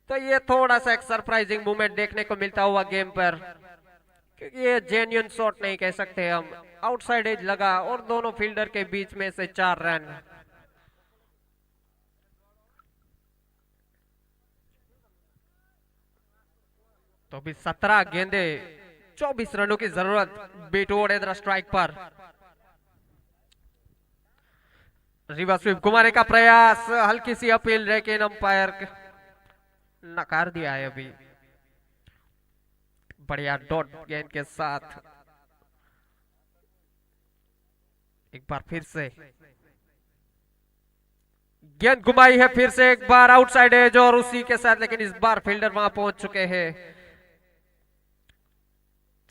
तो ये थोड़ा सा एक सरप्राइजिंग मूवमेंट देखने को मिलता हुआ गेम पर, क्योंकि ये जेन्युइन शॉट नहीं कह सकते हम। आउटसाइड एज लगा और दोनों फील्डर के बीच में से 4 रन। तो अभी 17 गेंदे 24 रनों की जरूरत। B2 वडेद्रा स्ट्राइक पर। रिवर्स स्वीप घुमाने का प्रयास, हल्की सी अपील, लेकिन अंपायर नकार दिया है अभी। बढ़िया डॉट गेंद के साथ एक बार फिर से गेंद घुमाई है, फिर से एक बार आउटसाइड एज और उसी के साथ, लेकिन इस बार फील्डर वहां पहुंच चुके हैं।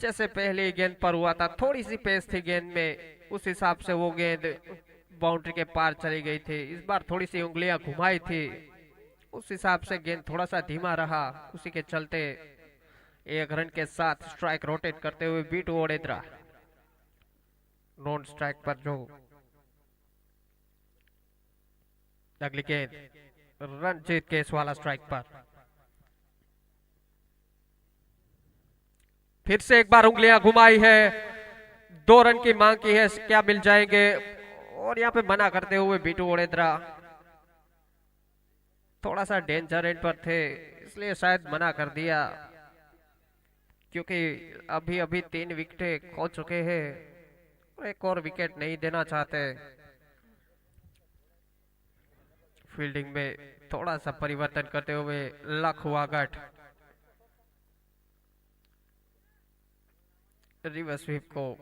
जैसे पहले गेंद पर हुआ था, थोड़ी सी पेस थी गेंद में, उस हिसाब से वो गेंद बाउंड्री के पार चली गई थी। इस बार थोड़ी सी उंगलियां घुमाई थी, उस हिसाब से गेंद थोड़ा सा धीमा रहा, उसी के चलते 1 रन के साथ स्ट्राइक रोटेट करते हुए B2 वडेद्रा नॉन स्ट्राइक पर। जो अगली गेंद रणजीत केसवाला स्ट्राइक पर। फिर से एक बार उंगलियां घुमाई है, 2 रन की मांग की है, क्या मिल जाएंगे, और यहाँ पे मना करते हुए B2 वडेद्रा थोड़ा सा डेंजर एंड पर थे, इसलिए शायद मना कर दिया, क्योंकि अभी अभी 3 विकेटें खो चुके हैं, एक और विकेट नहीं देना चाहते। फील्डिंग में थोड़ा सा परिवर्तन करते हुए लखवागढ़ रिवर्स स्वीप को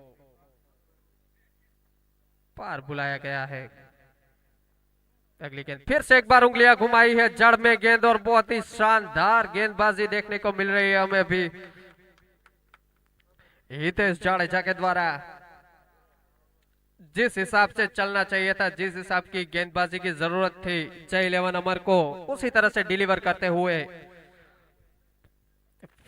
पार बुलाया गया है। अगली गेंद फिर से एक बार उंगलियां घुमाई है जड़ में गेंद और बहुत ही शानदार गेंदबाजी देखने को मिल रही है हमें अभी हितेश जाडेजा के द्वारा। जिस हिसाब से चलना चाहिए था, जिस हिसाब की गेंदबाजी की जरूरत थी जय 11 अमर को, उसी तरह से डिलीवर करते हुए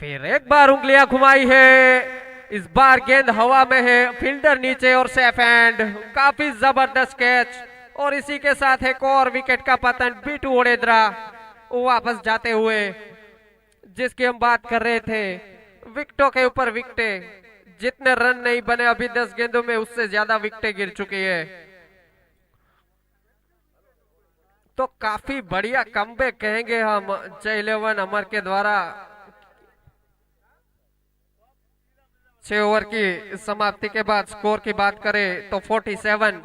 फिर एक बार उंगलियां घुमाई है। इस बार गेंद हवा में है, फील्डर नीचे और सेफ एंड। काफी जबरदस्त कैच और इसी के साथ एक और विकेट का पतन। बीटू ओडेद्रा वापस जाते हुए, जिसकी हम बात कर रहे थे, विकेटों के ऊपर विकेटें, जितने रन नहीं बने अभी 10 गेंदों में, उससे ज्यादा विकेटें गिर चुकी है। तो काफी बढ़िया कमबैक कहेंगे हम जय 11 अमर के द्वारा। 6 ओवर की समाप्ति के बाद स्कोर की बात करें तो 47।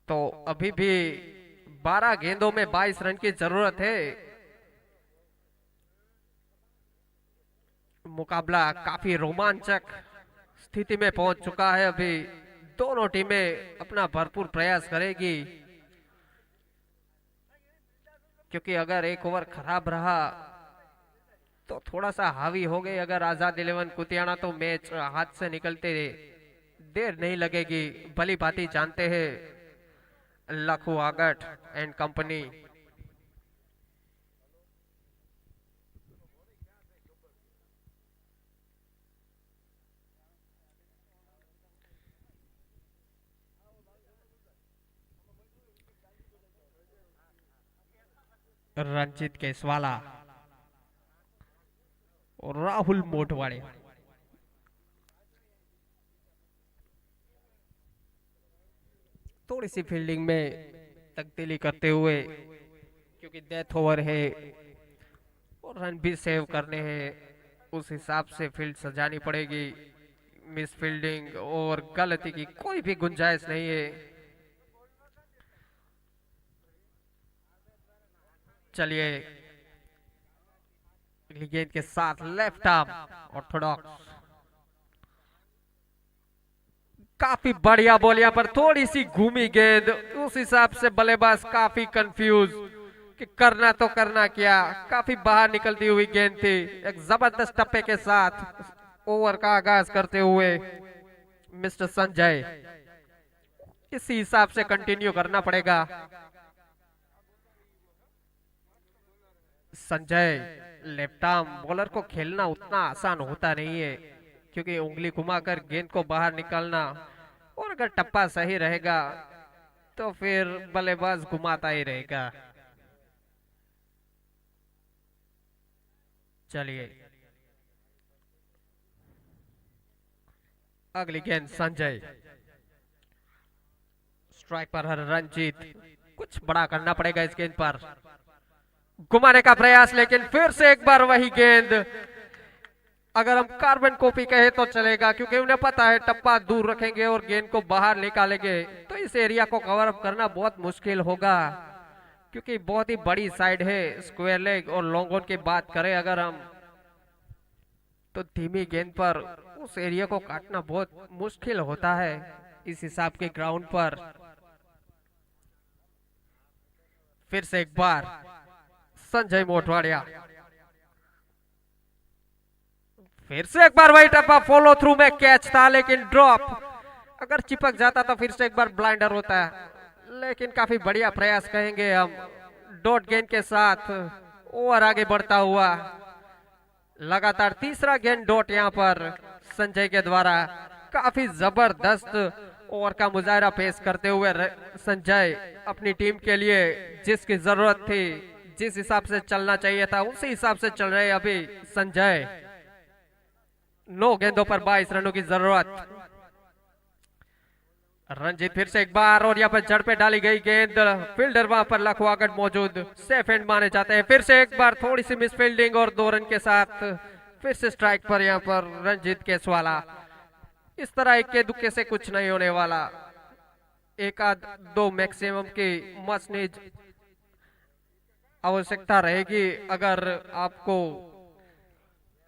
तो अभी भी 12 गेंदों में 22 रन की जरूरत है। मुकाबला काफी रोमांचक स्थिति में पहुंच चुका है। अभी दोनों टीमें अपना भरपूर प्रयास करेगी, क्योंकि अगर एक ओवर खराब रहा तो थोड़ा सा हावी हो गई अगर आजाद 11 कुतियाना, तो मैच हाथ से निकलते देर नहीं लगेगी। भली भांति जानते हैं लखू आगट एंड कंपनी। रंजीत केसवाला और राहुल मोटवाड़े। थोड़ी सी फील्डिंग में तब्दीली करते हुए, क्योंकि डेथ ओवर है और रन भी सेव करने हैं, उस हिसाब से फील्ड सजानी पड़ेगी। मिस फील्डिंग और गलती की कोई भी गुंजाइश नहीं है। चलिए अगली गेंद के साथ लेफ्ट आर्म ऑर्थोडॉक्स। काफी बढ़िया बॉल, यहाँ पर थोड़ी सी घूमी गेंद, उस हिसाब से बल्लेबाज काफी कंफ्यूज कि करना तो करना क्या। काफी बाहर निकलती हुई गेंद थी। एक जबरदस्त टप्पे के साथ ओवर का आगाज करते हुए मिस्टर संजय, इसी हिसाब से कंटिन्यू करना पड़ेगा। संजय लेफ्ट आर्म बॉलर को खेलना उतना आसान होता नहीं है, क्योंकि उंगली घुमाकर गेंद को बाहर निकालना, और अगर टप्पा सही रहेगा तो फिर बल्लेबाज घुमाता ही रहेगा। चलिए अगली गेंद संजय, स्ट्राइक पर है रंजीत। कुछ बड़ा करना पड़ेगा इस गेंद पर। घुमाने का प्रयास, लेकिन फिर से एक बार वही गेंद। अगर हम कार्बन कॉपी कहे तो चलेगा, क्योंकि उन्हें पता है टप्पा दूर रखेंगे और गेंद को बाहर निकालेंगे तो इस एरिया को कवर अप करना बहुत मुश्किल होगा, क्योंकि बहुत ही बड़ी साइड है। स्क्वायर लेग और लॉन्ग ऑन की बात करें अगर हम, तो धीमी गेंद पर उस एरिया को काटना बहुत मुश्किल होता है इस हिसाब के ग्राउंड पर। फिर से एक बार संजय मोटवाड़िया, फिर से एक बार वही टप्पा, फॉलो थ्रू में कैच था लेकिन ड्रॉप। अगर चिपक जाता तो फिर से एक बार ब्लाइंडर होता है, लेकिन काफी बढ़िया प्रयास कहेंगे हम। डॉट गेंद के साथ ओवर आगे बढ़ता हुआ, लगातार तीसरा गेंद डॉट यहां पर संजय के द्वारा। काफी जबरदस्त ओवर का मुजाहरा पेश करते हुए संजय अपनी टीम के लिए जिसकी जरूरत थी, जिस हिसाब से चलना चाहिए था, उसी हिसाब से चल रहे अभी संजय। 9 गेंदों पर 22 रनों की जरूरत। रंजीत फिर से एक बार, और यहाँ पर जड़ पे डाली गई गेंद। फील्डर वहां पर लखवागढ़ मौजूद, सेफ एंड माने जाते हैं। फिर से एक बार थोड़ी सी मिस फील्डिंग और 2 रन के साथ फिर से स्ट्राइक पर यहाँ पर रंजीत केसवाला। इस तरह इक्के दुक्के से कुछ नहीं होने वाला। 1-2 मैक्सिमम की मस्ट नीड आवश्यकता रहेगी अगर आपको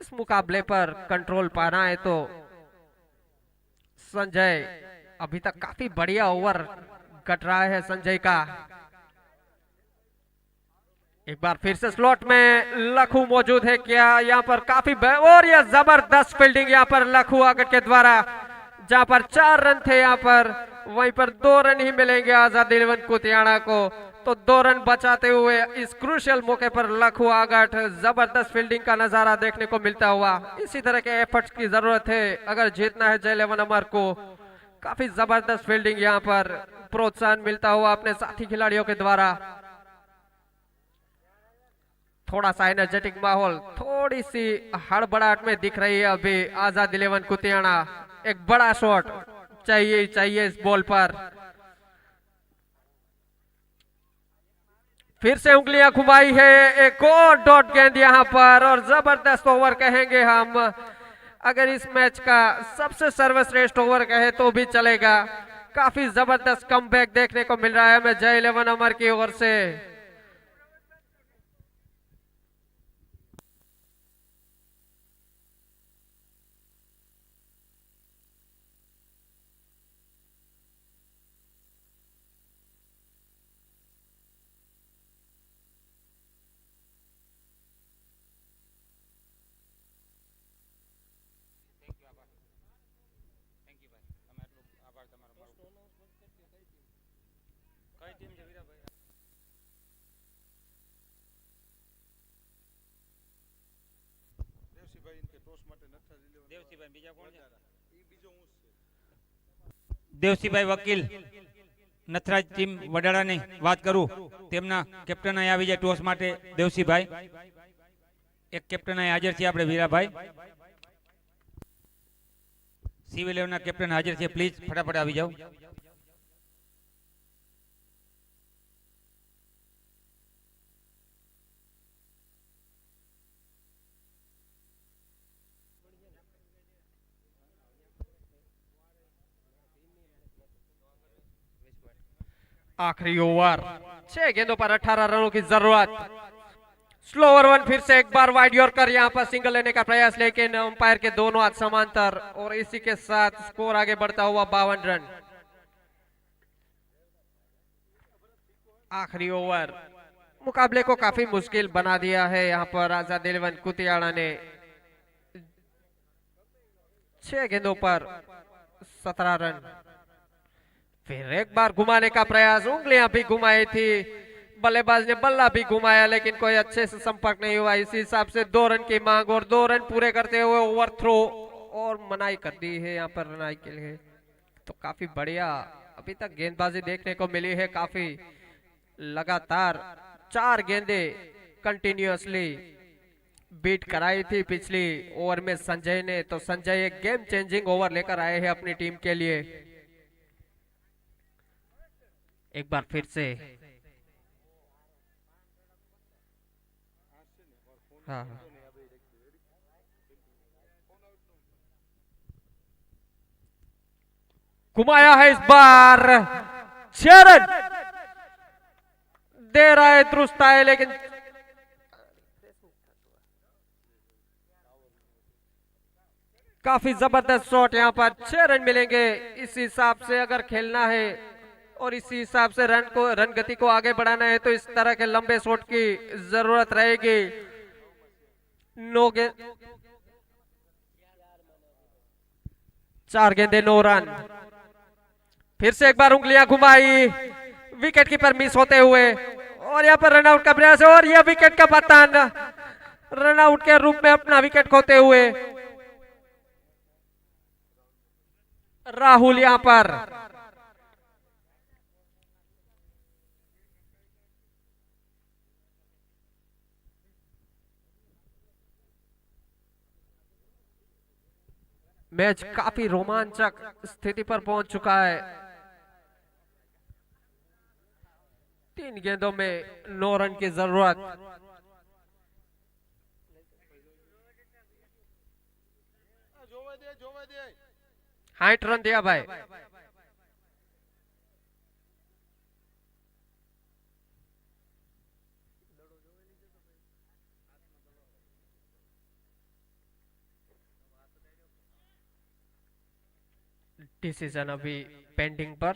इस मुकाबले पर कंट्रोल पाना है तो संजय अभी तक काफी बढ़िया ओवर कट रहा है संजय का। एक बार फिर से स्लॉट में लखू मौजूद है क्या यहाँ पर काफी और यह जबरदस्त फील्डिंग यहाँ पर लखू आगट के द्वारा, जहां पर 4 रन थे यहाँ पर, वहीं पर 2 रन ही मिलेंगे आजाद इलेवन कुतियाना को। तो 2 रन बचाते हुए इस क्रूशियल मौके पर लखू आगट जबरदस्त फील्डिंग का नजारा देखने को मिलता हुआ। इसी तरह के एफर्ट्स की जरूरत है अगर जीतना है जय 11 अमर को। काफी जबरदस्त फील्डिंग यहाँ पर प्रोत्साहन मिलता हुआ अपने साथी खिलाड़ियों के द्वारा। थोड़ा सा एनर्जेटिक माहौल, थोड़ी सी हड़बड़ाहट में दिख रही है अभी आजाद इलेवन कुतियाना। एक बड़ा शॉट चाहिए चाहिए इस बॉल पर। फिर से उंगलियां घुमाई है, एक और डॉट गेंद यहां पर और जबरदस्त ओवर कहेंगे हम। अगर इस मैच का सबसे सर्वश्रेष्ठ ओवर कहे तो भी चलेगा। काफी जबरदस्त कमबैक देखने को मिल रहा है हमें जय 11 अमर की ओर से। દેવસીભાઈ વકીલ નથરાજ ટીમ વડાળાની વાત કરું, તેમના કેપ્ટન અહીં આવી જાય ટોસ માટે દેવસીભાઈ। એક કેપ્ટન અહીં હાજર છે આપણે વીરાભાઈ, સિવિલ ના કેપ્ટન હાજર છે, પ્લીઝ ફટાફટ આવી જાઓ। आखिरी ओवर, 6 गेंदों पर 18 रनों की जरूरत। स्लो ओवर 1 फिर से एक बार वाइड यॉर्कर यहाँ पर सिंगल लेने का प्रयास, लेकिन अंपायर के दोनों हाथ समांतर और इसी के साथ स्कोर आगे बढ़ता हुआ 52 रन। आखिरी ओवर मुकाबले को काफी मुश्किल बना दिया है यहाँ पर आजाद इलेवन कुतियाना ने। 6 गेंदों पर 17 रन। फिर एक बार घुमाने का प्रयास, उंगलियां भी घुमाई थी, बल्लेबाज ने बल्ला भी घुमाया लेकिन कोई अच्छे से संपर्क नहीं हुआ। इसी हिसाब से 2 रन की मांग और 2 रन पूरे करते हुए ओवर थ्रो और मनाही कर दी है यहाँ पर रनाई के लिए। तो काफी बढ़िया अभी तक गेंदबाजी देखने को मिली है। काफी लगातार 4 गेंदे कंटिन्यूअसली बीट कराई थी पिछली ओवर में संजय ने। तो संजय एक गेम चेंजिंग ओवर लेकर आए हैं अपनी टीम के लिए। एक बार फिर से हाँ घुमाया है इस बार, 6 रन दे रहा है, दुरुस्त है लेकिन काफी जबरदस्त शॉट यहाँ पर। 6 रन मिलेंगे इस हिसाब से अगर खेलना है और इसी हिसाब से रन गति को आगे बढ़ाना है तो इस तरह के लंबे शॉट की जरूरत रहेगी। 4 गेंदे 9 रन। फिर से एक बार उंगलियां घुमाई, विकेट कीपर मिस होते हुए और यहाँ पर रनआउट का प्रयास और यह विकेट का पतन, रनआउट के रूप में अपना विकेट खोते हुए राहुल यहाँ पर। मैच काफी रोमांचक स्थिति पर पहुंच चुका है। 3 गेंदों में 9 रन की जरूरत। हाइट रन दिया भाई। डिसीजन अभी पेंडिंग पर।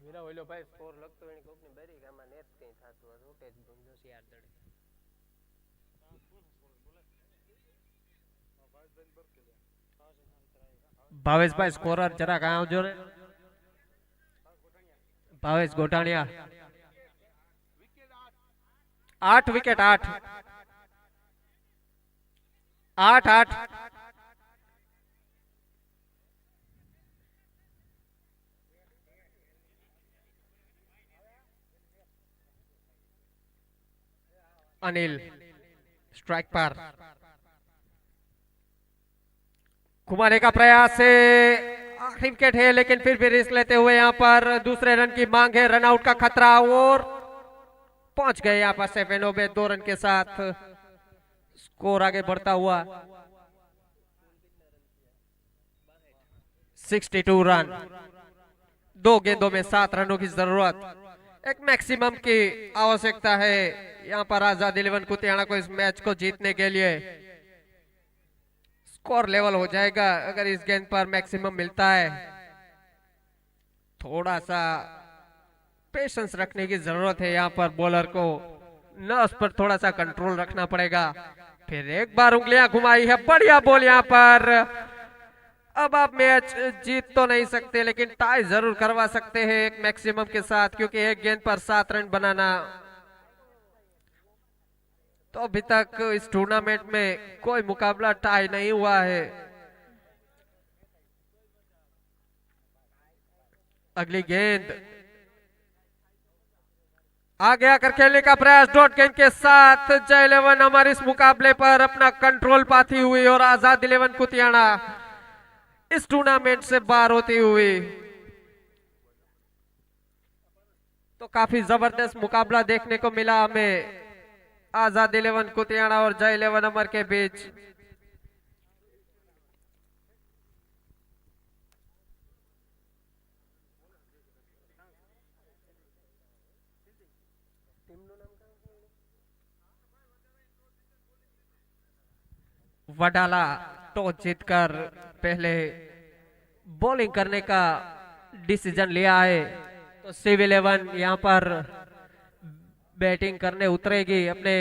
વીરા ઓલો ભાઈ સ્કોર લખતો એની કોકની બેરી કે આમાં નેટ કઈ થાતું હતું કે જોશી યાર દડે भावेश भाई स्कोरर जरा कहाँ आवजो रे। भावेश गोटाणिया 8 विकेट 8 8 8 अनिल स्ट्राइक पर घुमाने का प्रयास है, आखिरी विकेट है लेकिन फिर भी रिस्क लेते हुए यहाँ पर दूसरे रन की मांग है, रन आउट का खतरा और पहुंच गए यहाँ पर सेफेनोबे 2 रन के साथ, स्कोर आगे बढ़ता हुआ 62 रन, 2 गेंदों में 7 रनों की जरूरत, एक मैक्सिमम की आवश्यकता है यहाँ पर आजाद 11 कुतियाना को इस मैच को जीतने के लिए। स्कोर लेवल हो जाएगा अगर इस गेंद पर मैक्सिमम मिलता है। थोड़ा सा पेशेंस रखने की जरूरत है यहाँ पर बॉलर को, नर्व्स पर थोड़ा सा कंट्रोल रखना पड़ेगा। फिर एक बार उंगलियां घुमाई है, बढ़िया बॉल यहाँ पर। अब आप मैच जीत तो नहीं सकते लेकिन टाई जरूर करवा सकते हैं एक मैक्सिमम के साथ, क्योंकि एक गेंद पर 7 रन बनाना तो अभी तक इस टूर्नामेंट में कोई मुकाबला टाई नहीं हुआ है। अगली गेंद आगे आकर खेलने का प्रयास, डॉट गेंद के साथ जय 11 हमारे इस मुकाबले पर अपना कंट्रोल पाती हुई और आजाद 11 कुतियाना इस टूर्नामेंट से बाहर होती हुई। तो काफी जबरदस्त मुकाबला देखने को मिला हमें आजाद 11 कुतियाना और जय 11 अमर के बीच। वडाला टॉस जीतकर पहले बॉलिंग करने का डिसीजन लिया है, तो सिव 11 यहाँ पर बैटिंग करने उतरेगी अपने